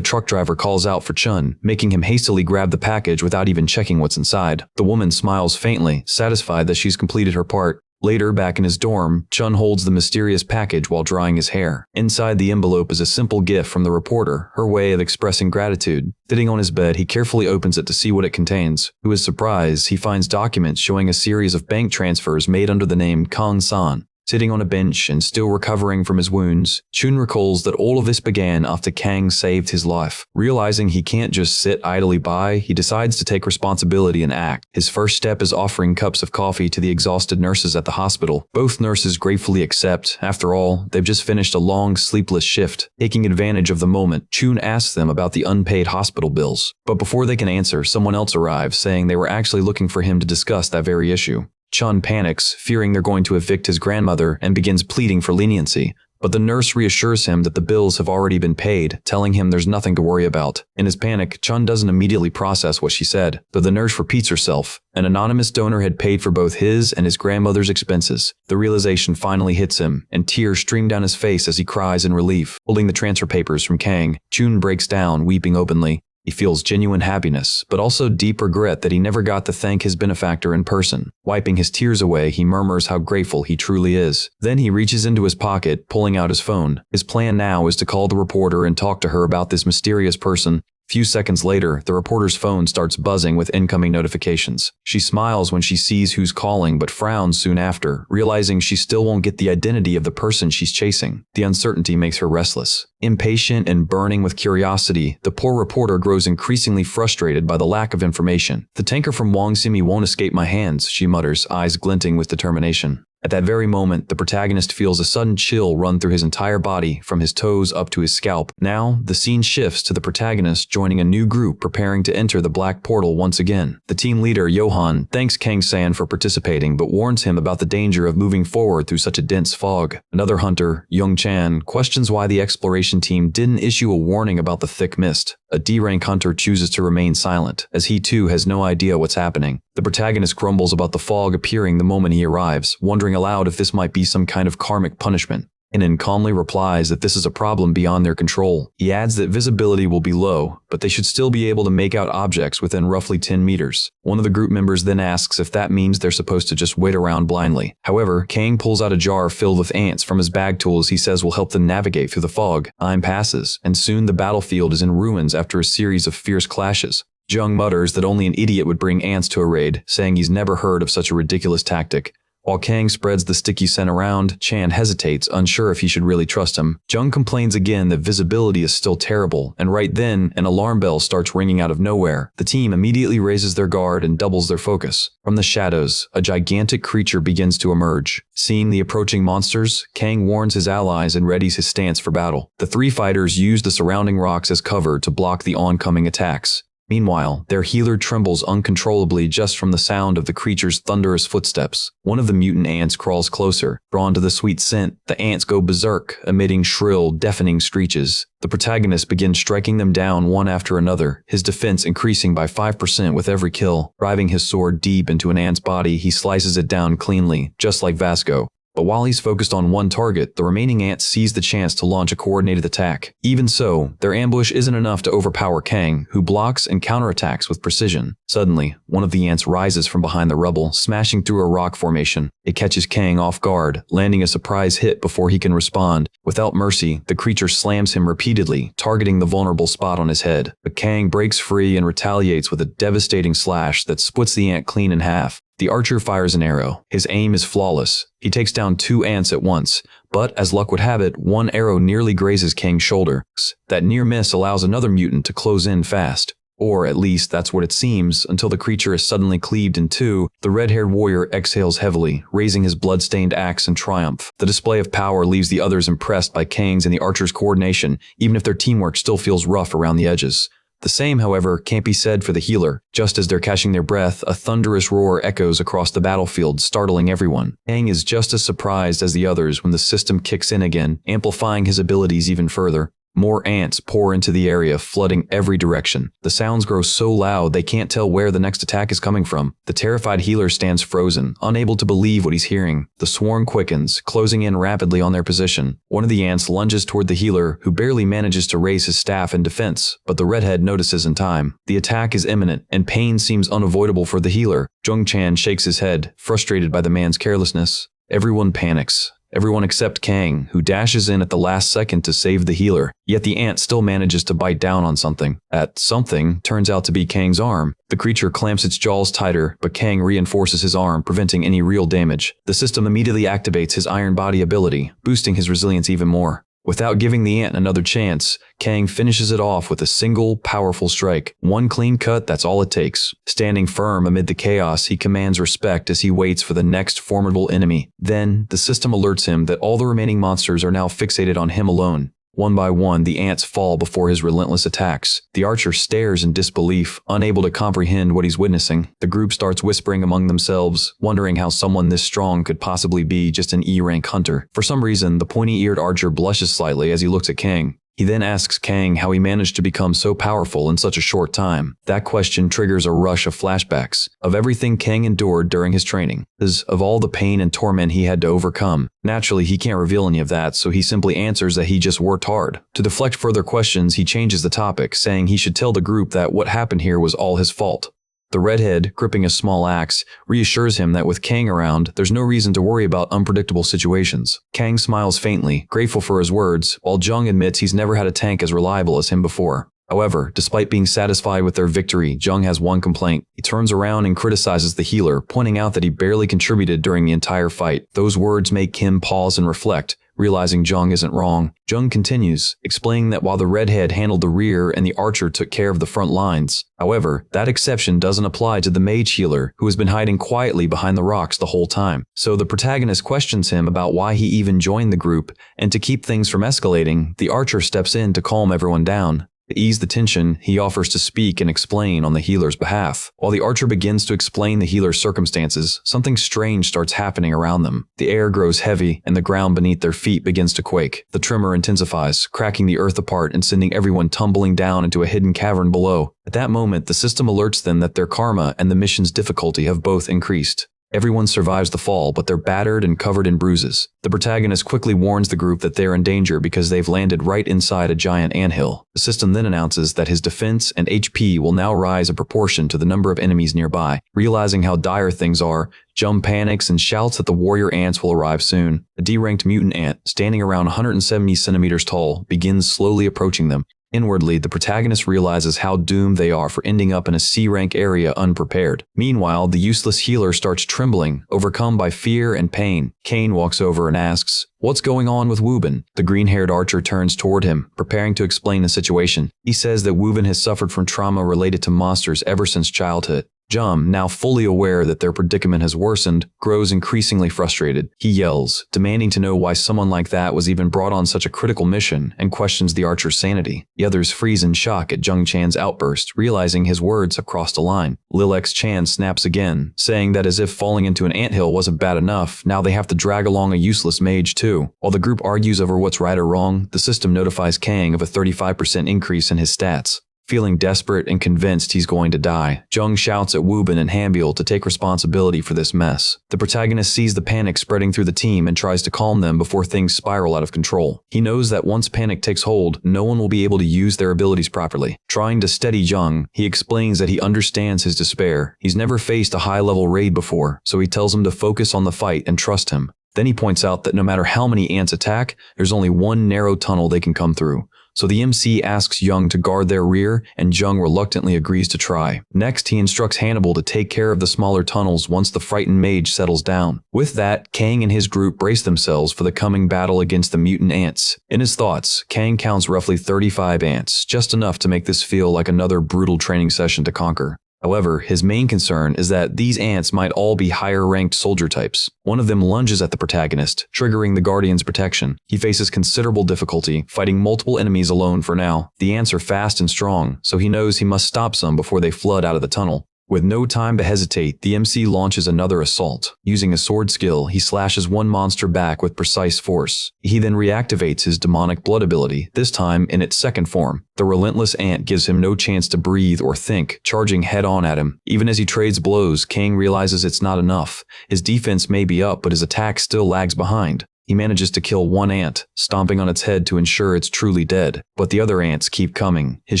truck driver calls out for Chun, making him hastily grab the package without even checking what's inside. The woman smiles faintly, satisfied that she's completed her part. Later, back in his dorm, Chun holds the mysterious package while drying his hair. Inside the envelope is a simple gift from the reporter, her way of expressing gratitude. Sitting on his bed, he carefully opens it to see what it contains. To his surprise, he finds documents showing a series of bank transfers made under the name Kang San. Sitting on a bench and still recovering from his wounds, Chun recalls that all of this began after Kang saved his life. Realizing he can't just sit idly by, he decides to take responsibility and act. His first step is offering cups of coffee to the exhausted nurses at the hospital. Both nurses gratefully accept. After all, they've just finished a long, sleepless shift. Taking advantage of the moment, Chun asks them about the unpaid hospital bills. But before they can answer, someone else arrives, saying they were actually looking for him to discuss that very issue. Chun panics, fearing they're going to evict his grandmother, and begins pleading for leniency. But the nurse reassures him that the bills have already been paid, telling him there's nothing to worry about. In his panic, Chun doesn't immediately process what she said, though the nurse repeats herself. An anonymous donor had paid for both his and his grandmother's expenses. The realization finally hits him, and tears stream down his face as he cries in relief. Holding the transfer papers from Kang, Chun breaks down, weeping openly. He feels genuine happiness, but also deep regret that he never got to thank his benefactor in person. Wiping his tears away, he murmurs how grateful he truly is. Then he reaches into his pocket, pulling out his phone. His plan now is to call the reporter and talk to her about this mysterious person. Few seconds later, the reporter's phone starts buzzing with incoming notifications. She smiles when she sees who's calling, but frowns soon after, realizing she still won't get the identity of the person she's chasing. The uncertainty makes her restless. Impatient and burning with curiosity, the poor reporter grows increasingly frustrated by the lack of information. "The tanker from Wangsimi won't escape my hands," she mutters, eyes glinting with determination. At that very moment, the protagonist feels a sudden chill run through his entire body, from his toes up to his scalp. Now, the scene shifts to the protagonist joining a new group preparing to enter the black portal once again. The team leader, Johan, thanks Kang-san for participating but warns him about the danger of moving forward through such a dense fog. Another hunter, Young-chan, questions why the exploration team didn't issue a warning about the thick mist. A D-rank hunter chooses to remain silent, as he too has no idea what's happening. The protagonist grumbles about the fog appearing the moment he arrives, wondering aloud if this might be some kind of karmic punishment. Kanan calmly replies that this is a problem beyond their control. He adds that visibility will be low, but they should still be able to make out objects within roughly 10 meters. One of the group members then asks if that means they're supposed to just wait around blindly. However, Kang pulls out a jar filled with ants from his bag tools he says will help them navigate through the fog. Time passes, and soon the battlefield is in ruins after a series of fierce clashes. Jung mutters that only an idiot would bring ants to a raid, saying he's never heard of such a ridiculous tactic. While Kang spreads the sticky scent around, Chan hesitates, unsure if he should really trust him. Jung complains again that visibility is still terrible, and right then, an alarm bell starts ringing out of nowhere. The team immediately raises their guard and doubles their focus. From the shadows, a gigantic creature begins to emerge. Seeing the approaching monsters, Kang warns his allies and readies his stance for battle. The three fighters use the surrounding rocks as cover to block the oncoming attacks. Meanwhile, their healer trembles uncontrollably just from the sound of the creature's thunderous footsteps. One of the mutant ants crawls closer. Drawn to the sweet scent, the ants go berserk, emitting shrill, deafening screeches. The protagonist begins striking them down one after another, his defense increasing by 5% with every kill. Driving his sword deep into an ant's body, he slices it down cleanly, just like Vasco. But while he's focused on one target, the remaining ants seize the chance to launch a coordinated attack. Even so, their ambush isn't enough to overpower Kang, who blocks and counterattacks with precision. Suddenly, one of the ants rises from behind the rubble, smashing through a rock formation. It catches Kang off guard, landing a surprise hit before he can respond. Without mercy, the creature slams him repeatedly, targeting the vulnerable spot on his head. But Kang breaks free and retaliates with a devastating slash that splits the ant clean in half. The archer fires an arrow. His aim is flawless. He takes down 2 ants at once, but as luck would have it, one arrow nearly grazes Kang's shoulder. That near miss allows another mutant to close in fast. Or at least that's what it seems, until the creature is suddenly cleaved in two. The red-haired warrior exhales heavily, raising his blood-stained axe in triumph. The display of power leaves the others impressed by Kang's and the archer's coordination, even if their teamwork still feels rough around the edges. The same, however, can't be said for the healer. Just as they're catching their breath, a thunderous roar echoes across the battlefield, startling everyone. Kang is just as surprised as the others when the system kicks in again, amplifying his abilities even further. More ants pour into the area, flooding every direction. The sounds grow so loud they can't tell where the next attack is coming from. The terrified healer stands frozen, unable to believe what he's hearing. The swarm quickens, closing in rapidly on their position. One of the ants lunges toward the healer, who barely manages to raise his staff in defense, but the redhead notices in time. The attack is imminent, and pain seems unavoidable for the healer. Jung Chan shakes his head, frustrated by the man's carelessness. Everyone panics. Everyone except Kang, who dashes in at the last second to save the healer. Yet the ant still manages to bite down on something. That something turns out to be Kang's arm. The creature clamps its jaws tighter, but Kang reinforces his arm, preventing any real damage. The system immediately activates his iron body ability, boosting his resilience even more. Without giving the ant another chance, Kang finishes it off with a single, powerful strike. One clean cut, that's all it takes. Standing firm amid the chaos, he commands respect as he waits for the next formidable enemy. Then, the system alerts him that all the remaining monsters are now fixated on him alone. One by one, the ants fall before his relentless attacks. The archer stares in disbelief, unable to comprehend what he's witnessing. The group starts whispering among themselves, wondering how someone this strong could possibly be just an E-rank hunter. For some reason, the pointy-eared archer blushes slightly as he looks at Kang. He then asks Kang how he managed to become so powerful in such a short time. That question triggers a rush of flashbacks of everything Kang endured during his training, of all the pain and torment he had to overcome. Naturally, he can't reveal any of that, so he simply answers that he just worked hard. To deflect further questions, he changes the topic, saying he should tell the group that what happened here was all his fault. The redhead, gripping a small axe, reassures him that with Kang around, there's no reason to worry about unpredictable situations. Kang smiles faintly, grateful for his words, while Jung admits he's never had a tank as reliable as him before. However, despite being satisfied with their victory, Jung has one complaint. He turns around and criticizes the healer, pointing out that he barely contributed during the entire fight. Those words make Kim pause and reflect, realizing Jung isn't wrong. Jung continues, explaining that while the redhead handled the rear and the archer took care of the front lines, however, that exception doesn't apply to the mage healer, who has been hiding quietly behind the rocks the whole time. So the protagonist questions him about why he even joined the group, and to keep things from escalating, the archer steps in to calm everyone down. To ease the tension, he offers to speak and explain on the healer's behalf. While the archer begins to explain the healer's circumstances, something strange starts happening around them. The air grows heavy, and the ground beneath their feet begins to quake. The tremor intensifies, cracking the earth apart and sending everyone tumbling down into a hidden cavern below. At that moment, the system alerts them that their karma and the mission's difficulty have both increased. Everyone survives the fall, but they're battered and covered in bruises. The protagonist quickly warns the group that they're in danger because they've landed right inside a giant anthill. The system then announces that his defense and HP will now rise in proportion to the number of enemies nearby. Realizing how dire things are, Jum panics and shouts that the warrior ants will arrive soon. A D-ranked mutant ant, standing around 170 centimeters tall, begins slowly approaching them. Inwardly, the protagonist realizes how doomed they are for ending up in a C-rank area unprepared. Meanwhile, the useless healer starts trembling, overcome by fear and pain. Kane walks over and asks, "What's going on with Wubin?" The green-haired archer turns toward him, preparing to explain the situation. He says that Wubin has suffered from trauma related to monsters ever since childhood. Jum, now fully aware that their predicament has worsened, grows increasingly frustrated. He yells, demanding to know why someone like that was even brought on such a critical mission, and questions the archer's sanity. The others freeze in shock at Jung Chan's outburst, realizing his words have crossed a line. Lil X Chan snaps again, saying that as if falling into an anthill wasn't bad enough, now they have to drag along a useless mage too. While the group argues over what's right or wrong, the system notifies Kang of a 35% increase in his stats. Feeling desperate and convinced he's going to die, Jung shouts at Wubin and Hambiel to take responsibility for this mess. The protagonist sees the panic spreading through the team and tries to calm them before things spiral out of control. He knows that once panic takes hold, no one will be able to use their abilities properly. Trying to steady Jung, he explains that he understands his despair. He's never faced a high-level raid before, so he tells him to focus on the fight and trust him. Then he points out that no matter how many ants attack, there's only one narrow tunnel they can come through. So the MC asks Jung to guard their rear, and Jung reluctantly agrees to try. Next, he instructs Hannibal to take care of the smaller tunnels once the frightened mage settles down. With that, Kang and his group brace themselves for the coming battle against the mutant ants. In his thoughts, Kang counts roughly 35 ants, just enough to make this feel like another brutal training session to conquer. However, his main concern is that these ants might all be higher-ranked soldier types. One of them lunges at the protagonist, triggering the Guardian's protection. He faces considerable difficulty, fighting multiple enemies alone for now. The ants are fast and strong, so he knows he must stop some before they flood out of the tunnel. With no time to hesitate, the MC launches another assault. Using a sword skill, he slashes one monster back with precise force. He then reactivates his demonic blood ability, this time in its second form. The relentless ant gives him no chance to breathe or think, charging head-on at him. Even as he trades blows, Kang realizes it's not enough. His defense may be up, but his attack still lags behind. He manages to kill one ant, stomping on its head to ensure it's truly dead. But the other ants keep coming. His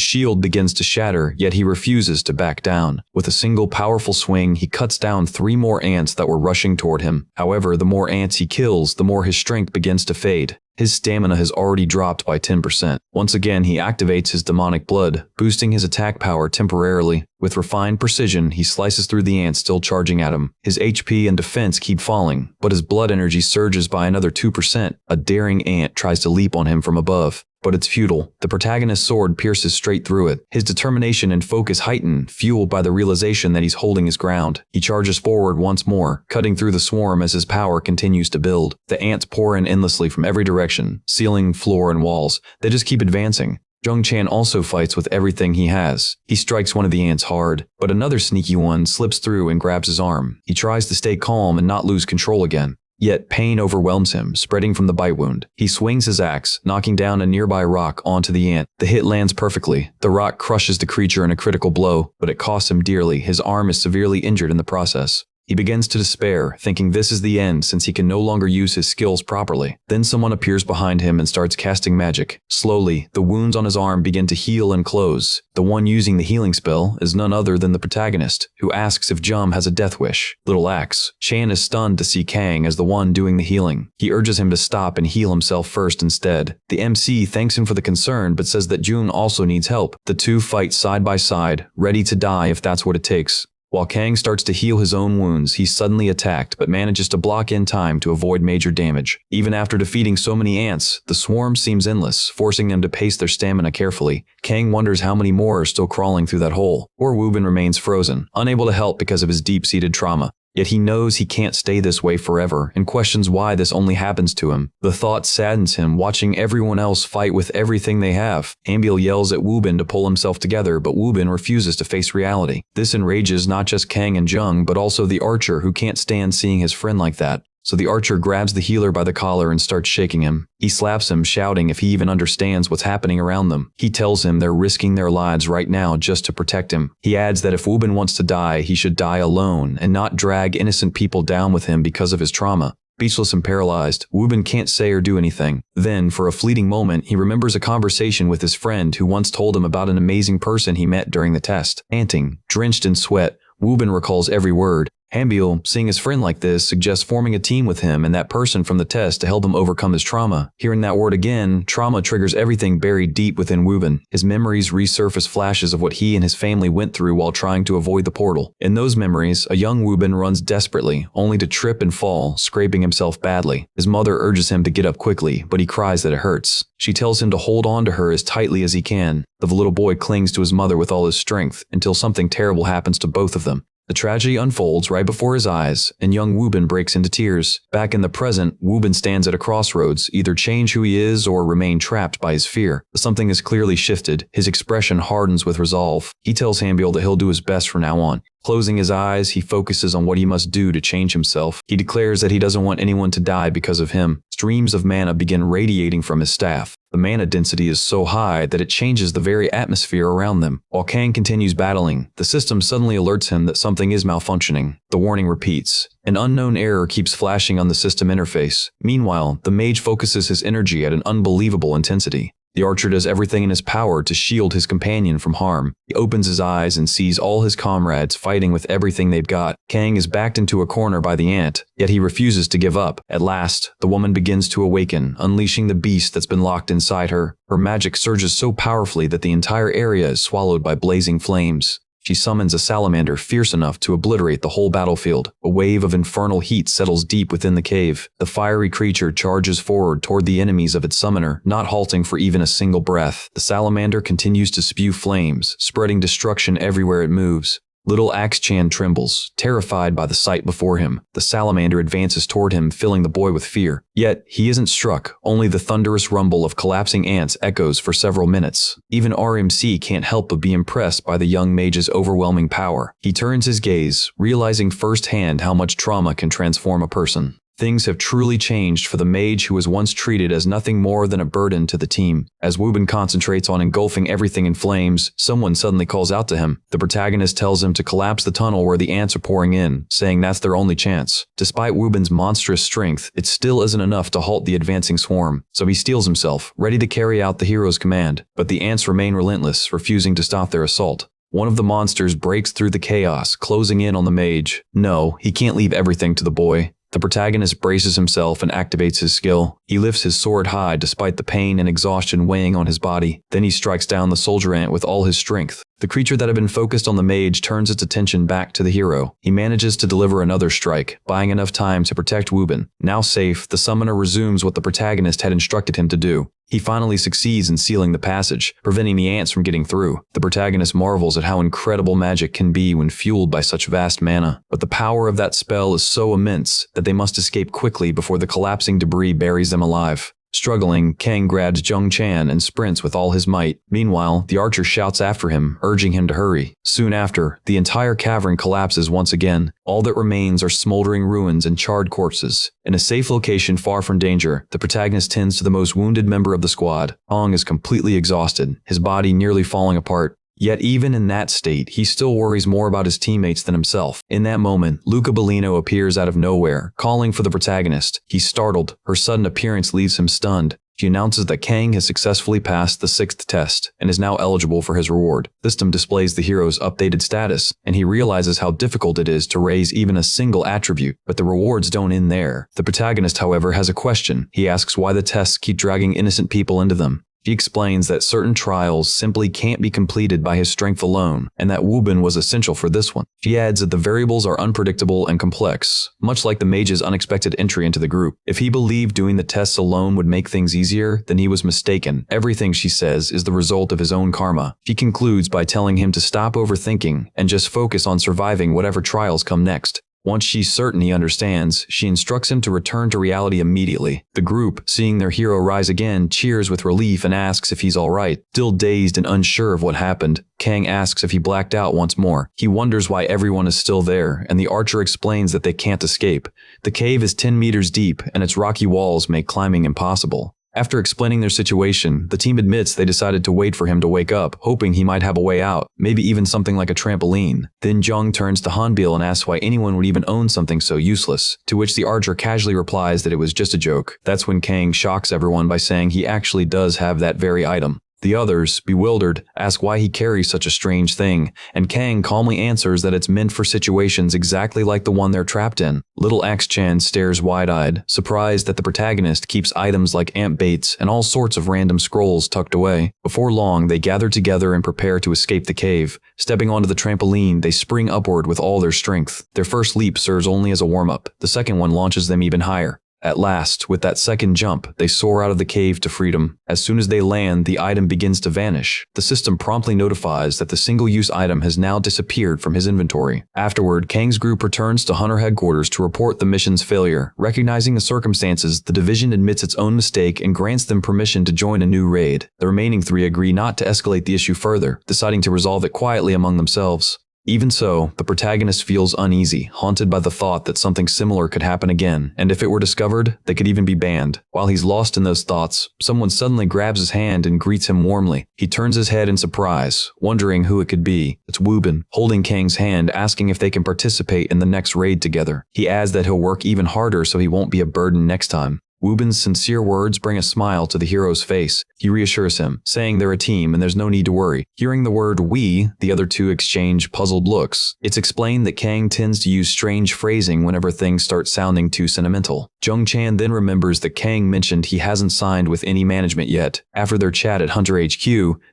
shield begins to shatter, yet he refuses to back down. With a single powerful swing, he cuts down 3 more ants that were rushing toward him. However, the more ants he kills, the more his strength begins to fade. His stamina has already dropped by 10%. Once again, he activates his demonic blood, boosting his attack power temporarily. With refined precision, he slices through the ants still charging at him. His HP and defense keep falling, but his blood energy surges by another 2%. A daring ant tries to leap on him from above, but it's futile. The protagonist's sword pierces straight through it. His determination and focus heighten, fueled by the realization that he's holding his ground. He charges forward once more, cutting through the swarm as his power continues to build. The ants pour in endlessly from every direction, ceiling, floor, and walls. They just keep advancing. Jung Chan also fights with everything he has. He strikes one of the ants hard, but another sneaky one slips through and grabs his arm. He tries to stay calm and not lose control again. Yet pain overwhelms him, spreading from the bite wound. He swings his axe, knocking down a nearby rock onto the ant. The hit lands perfectly. The rock crushes the creature in a critical blow, but it costs him dearly. His arm is severely injured in the process. He begins to despair, thinking this is the end since he can no longer use his skills properly. Then someone appears behind him and starts casting magic. Slowly, the wounds on his arm begin to heal and close. The one using the healing spell is none other than the protagonist, who asks if Jum has a death wish. Little Axe. Chan is stunned to see Kang as the one doing the healing. He urges him to stop and heal himself first instead. The MC thanks him for the concern but says that Jun also needs help. The two fight side by side, ready to die if that's what it takes. While Kang starts to heal his own wounds, he's suddenly attacked but manages to block in time to avoid major damage. Even after defeating so many ants, the swarm seems endless, forcing them to pace their stamina carefully. Kang wonders how many more are still crawling through that hole. Poor Wubin remains frozen, unable to help because of his deep-seated trauma. Yet he knows he can't stay this way forever and questions why this only happens to him. The thought saddens him, watching everyone else fight with everything they have. Ambiel yells at Wubin to pull himself together, but Wubin refuses to face reality. This enrages not just Kang and Jung, but also the archer who can't stand seeing his friend like that. so the archer grabs the healer by the collar and starts shaking him. He slaps him, shouting if he even understands what's happening around them. He tells him they're risking their lives right now just to protect him. He adds that if Wubin wants to die, he should die alone and not drag innocent people down with him because of his trauma. Speechless and paralyzed, Wubin can't say or do anything. Then, for a fleeting moment, he remembers a conversation with his friend who once told him about an amazing person he met during the test. Panting, drenched in sweat, Wubin recalls every word. Hambiel, seeing his friend like this, suggests forming a team with him and that person from the test to help him overcome his trauma. Hearing that word again, trauma triggers everything buried deep within Wubin. His memories resurface flashes of what he and his family went through while trying to avoid the portal. In those memories, a young Wubin runs desperately, only to trip and fall, scraping himself badly. His mother urges him to get up quickly, but he cries that it hurts. She tells him to hold on to her as tightly as he can. The little boy clings to his mother with all his strength until something terrible happens to both of them. The tragedy unfolds right before his eyes, and young Wubin breaks into tears. Back in the present, Wubin stands at a crossroads, either change who he is or remain trapped by his fear. Something has clearly shifted. His expression hardens with resolve. He tells Hambiel that he'll do his best from now on. Closing his eyes, he focuses on what he must do to change himself. He declares that he doesn't want anyone to die because of him. Streams of mana begin radiating from his staff. The mana density is so high that it changes the very atmosphere around them. While Kang continues battling, the system suddenly alerts him that something is malfunctioning. The warning repeats. An unknown error keeps flashing on the system interface. Meanwhile, the mage focuses his energy at an unbelievable intensity. The archer does everything in his power to shield his companion from harm. He opens his eyes and sees all his comrades fighting with everything they've got. Kang is backed into a corner by the ant, yet he refuses to give up. At last, the woman begins to awaken, unleashing the beast that's been locked inside her. Her magic surges so powerfully that the entire area is swallowed by blazing flames. She summons a salamander fierce enough to obliterate the whole battlefield. A wave of infernal heat settles deep within the cave. The fiery creature charges forward toward the enemies of its summoner, not halting for even a single breath. The salamander continues to spew flames, spreading destruction everywhere it moves. Little Axe-chan trembles, terrified by the sight before him. The salamander advances toward him, filling the boy with fear. Yet, he isn't struck. Only the thunderous rumble of collapsing ants echoes for several minutes. Even RMC can't help but be impressed by the young mage's overwhelming power. He turns his gaze, realizing firsthand how much trauma can transform a person. Things have truly changed for the mage who was once treated as nothing more than a burden to the team. As Wubin concentrates on engulfing everything in flames, someone suddenly calls out to him. The protagonist tells him to collapse the tunnel where the ants are pouring in, saying that's their only chance. Despite Wubin's monstrous strength, it still isn't enough to halt the advancing swarm, so he steels himself, ready to carry out the hero's command. But the ants remain relentless, refusing to stop their assault. One of the monsters breaks through the chaos, closing in on the mage. No, he can't leave everything to the boy. The protagonist braces himself and activates his skill. He lifts his sword high despite the pain and exhaustion weighing on his body. Then he strikes down the soldier ant with all his strength. The creature that had been focused on the mage turns its attention back to the hero. He manages to deliver another strike, buying enough time to protect Wubin. Now safe, the summoner resumes what the protagonist had instructed him to do. He finally succeeds in sealing the passage, preventing the ants from getting through. The protagonist marvels at how incredible magic can be when fueled by such vast mana. But the power of that spell is so immense that they must escape quickly before the collapsing debris buries them alive. Struggling, Kang grabs Jung Chan and sprints with all his might. Meanwhile, the archer shouts after him, urging him to hurry. Soon after, the entire cavern collapses once again. All that remains are smoldering ruins and charred corpses. In a safe location far from danger, the protagonist tends to the most wounded member of the squad. Hong is completely exhausted, his body nearly falling apart. Yet even in that state, he still worries more about his teammates than himself. In that moment, Luca Bellino appears out of nowhere, calling for the protagonist. He's startled. Her sudden appearance leaves him stunned. She announces that Kang has successfully passed the 6th test and is now eligible for his reward. The system displays the hero's updated status, and he realizes how difficult it is to raise even a single attribute, but the rewards don't end there. The protagonist, however, has a question. He asks why the tests keep dragging innocent people into them. She explains that certain trials simply can't be completed by his strength alone, and that Wubin was essential for this one. She adds that the variables are unpredictable and complex, much like the mage's unexpected entry into the group. If he believed doing the tests alone would make things easier, then he was mistaken. Everything, she says, is the result of his own karma. She concludes by telling him to stop overthinking and just focus on surviving whatever trials come next. Once she's certain he understands, she instructs him to return to reality immediately. The group, seeing their hero rise again, cheers with relief and asks if he's alright. Still dazed and unsure of what happened, Kang asks if he blacked out once more. He wonders why everyone is still there, and the archer explains that they can't escape. The cave is 10 meters deep, and its rocky walls make climbing impossible. After explaining their situation, the team admits they decided to wait for him to wake up, hoping he might have a way out, maybe even something like a trampoline. Then Jung turns to Hanbil and asks why anyone would even own something so useless, to which the archer casually replies that it was just a joke. That's when Kang shocks everyone by saying he actually does have that very item. The others, bewildered, ask why he carries such a strange thing, and Kang calmly answers that it's meant for situations exactly like the one they're trapped in. Little Axe-chan stares wide-eyed, surprised that the protagonist keeps items like ant baits and all sorts of random scrolls tucked away. Before long, they gather together and prepare to escape the cave. Stepping onto the trampoline, they spring upward with all their strength. Their first leap serves only as a warm-up. The second one launches them even higher. At last, with that second jump, they soar out of the cave to freedom. As soon as they land, the item begins to vanish. The system promptly notifies that the single-use item has now disappeared from his inventory. Afterward, Kang's group returns to Hunter headquarters to report the mission's failure. Recognizing the circumstances, the division admits its own mistake and grants them permission to join a new raid. The remaining three agree not to escalate the issue further, deciding to resolve it quietly among themselves. Even so, the protagonist feels uneasy, haunted by the thought that something similar could happen again, and if it were discovered, they could even be banned. While he's lost in those thoughts, someone suddenly grabs his hand and greets him warmly. He turns his head in surprise, wondering who it could be. It's Wubin, holding Kang's hand, asking if they can participate in the next raid together. He adds that he'll work even harder so he won't be a burden next time. Wubin's sincere words bring a smile to the hero's face. He reassures him, saying they're a team and there's no need to worry. Hearing the word "we," the other two exchange puzzled looks. It's explained that Kang tends to use strange phrasing whenever things start sounding too sentimental. Jung Chan then remembers that Kang mentioned he hasn't signed with any management yet. After their chat at Hunter HQ,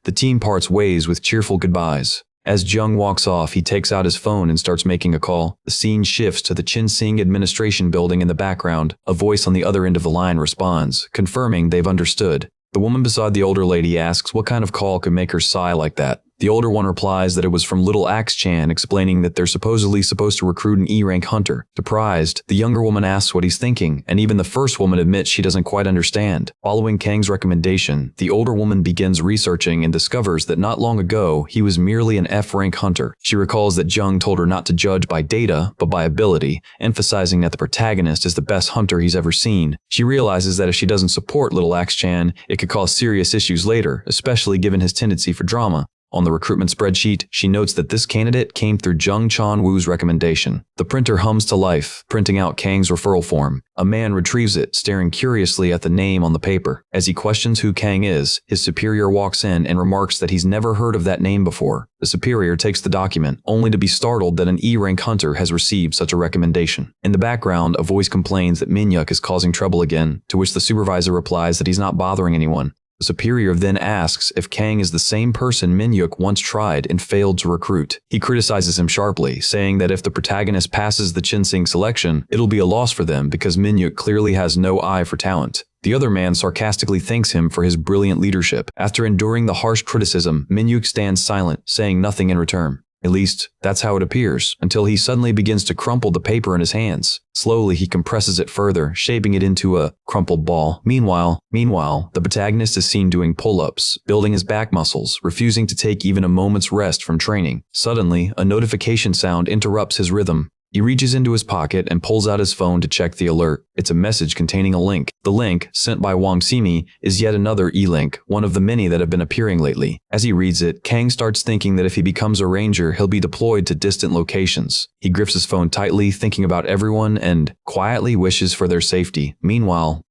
the team parts ways with cheerful goodbyes. As Jung walks off, he takes out his phone and starts making a call. The scene shifts to the Chinsing administration building in the background. A voice on the other end of the line responds, confirming they've understood. The woman beside the older lady asks what kind of call could make her sigh like that. The older one replies that it was from Little Axe-chan, explaining that they're supposedly supposed to recruit an E-rank hunter. Surprised, the younger woman asks what he's thinking, and even the first woman admits she doesn't quite understand. Following Kang's recommendation, the older woman begins researching and discovers that not long ago, he was merely an F-rank hunter. She recalls that Jung told her not to judge by data, but by ability, emphasizing that the protagonist is the best hunter he's ever seen. She realizes that if she doesn't support Little Axe-chan, it could cause serious issues later, especially given his tendency for drama. On the recruitment spreadsheet, she notes that this candidate came through Jung Chan-woo's recommendation. The printer hums to life, printing out Kang's referral form. A man retrieves it, staring curiously at the name on the paper. As he questions who Kang is, his superior walks in and remarks that he's never heard of that name before. The superior takes the document, only to be startled that an E-rank hunter has received such a recommendation. In the background, a voice complains that Minyuk is causing trouble again, to which the supervisor replies that he's not bothering anyone. The superior then asks if Kang is the same person Minyuk once tried and failed to recruit. He criticizes him sharply, saying that if the protagonist passes the Chinsing selection, it'll be a loss for them because Minyuk clearly has no eye for talent. The other man sarcastically thanks him for his brilliant leadership. After enduring the harsh criticism, Minyuk stands silent, saying nothing in return. At least, that's how it appears, until he suddenly begins to crumple the paper in his hands. Slowly, he compresses it further, shaping it into a crumpled ball. Meanwhile, the protagonist is seen doing pull-ups, building his back muscles, refusing to take even a moment's rest from training. Suddenly, a notification sound interrupts his rhythm. He reaches into his pocket and pulls out his phone to check the alert. It's a message containing a link. The link, sent by Wang Simi, is yet another E-link, one of the many that have been appearing lately. As he reads it, Kang starts thinking that if he becomes a ranger, he'll be deployed to distant locations. He grips his phone tightly, thinking about everyone, and quietly wishes for their safety. Meanwhile,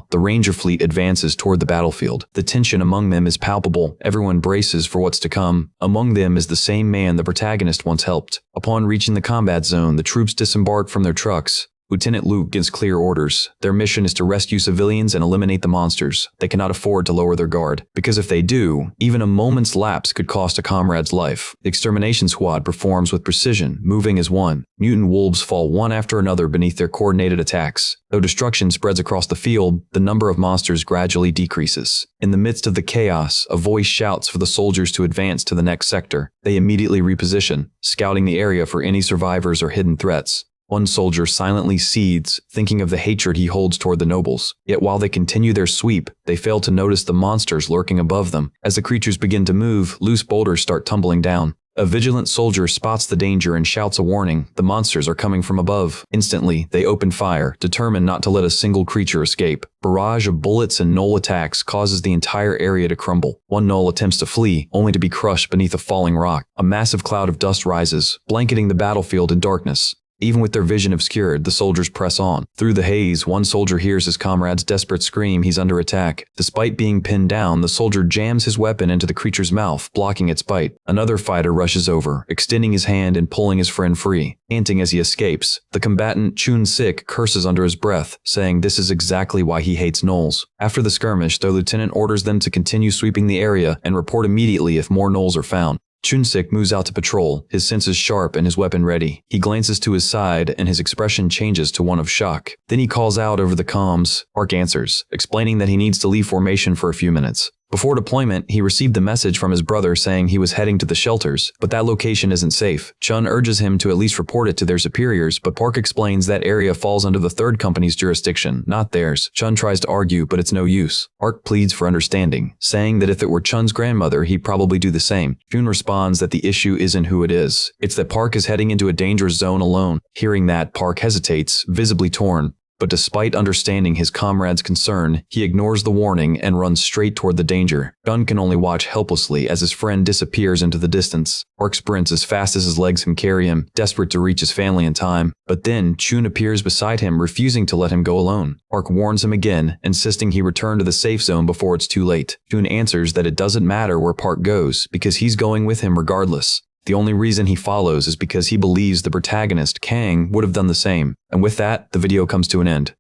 the Ranger fleet advances toward the battlefield. The tension among them is palpable. Everyone braces for what's to come. Among them is the same man the protagonist once helped. Upon reaching the combat zone, the troops disembark from their trucks. Lieutenant Luke gives clear orders. Their mission is to rescue civilians and eliminate the monsters. They cannot afford to lower their guard, because if they do, even a moment's lapse could cost a comrade's life. The extermination squad performs with precision, moving as one. Mutant wolves fall one after another beneath their coordinated attacks. Though destruction spreads across the field, the number of monsters gradually decreases. In the midst of the chaos, a voice shouts for the soldiers to advance to the next sector. They immediately reposition, scouting the area for any survivors or hidden threats. One soldier silently seethes, thinking of the hatred he holds toward the nobles. Yet while they continue their sweep, they fail to notice the monsters lurking above them. As the creatures begin to move, loose boulders start tumbling down. A vigilant soldier spots the danger and shouts a warning. The monsters are coming from above. Instantly, they open fire, determined not to let a single creature escape. Barrage of bullets and gnoll attacks causes the entire area to crumble. One gnoll attempts to flee, only to be crushed beneath a falling rock. A massive cloud of dust rises, blanketing the battlefield in darkness. Even with their vision obscured, the soldiers press on. Through the haze, one soldier hears his comrade's desperate scream. He's under attack. Despite being pinned down, the soldier jams his weapon into the creature's mouth, blocking its bite. Another fighter rushes over, extending his hand and pulling his friend free. Panting as he escapes, the combatant Chun-sik curses under his breath, saying this is exactly why he hates gnolls. After the skirmish, their lieutenant orders them to continue sweeping the area and report immediately if more gnolls are found. Chun-sik moves out to patrol, his senses sharp and his weapon ready. He glances to his side and his expression changes to one of shock. Then he calls out over the comms. Park answers, explaining that he needs to leave formation for a few minutes. Before deployment, he received a message from his brother saying he was heading to the shelters, but that location isn't safe. Chun urges him to at least report it to their superiors, but Park explains that area falls under the 3rd Company's jurisdiction, not theirs. Chun tries to argue, but it's no use. Park pleads for understanding, saying that if it were Chun's grandmother, he'd probably do the same. Chun responds that the issue isn't who it is. It's that Park is heading into a dangerous zone alone. Hearing that, Park hesitates, visibly torn. But despite understanding his comrade's concern, he ignores the warning and runs straight toward the danger. Chun can only watch helplessly as his friend disappears into the distance. Park sprints as fast as his legs can carry him, desperate to reach his family in time. But then, Chun appears beside him, refusing to let him go alone. Park warns him again, insisting he return to the safe zone before it's too late. Chun answers that it doesn't matter where Park goes, because he's going with him regardless. The only reason he follows is because he believes the protagonist, Kang, would have done the same. And with that, the video comes to an end.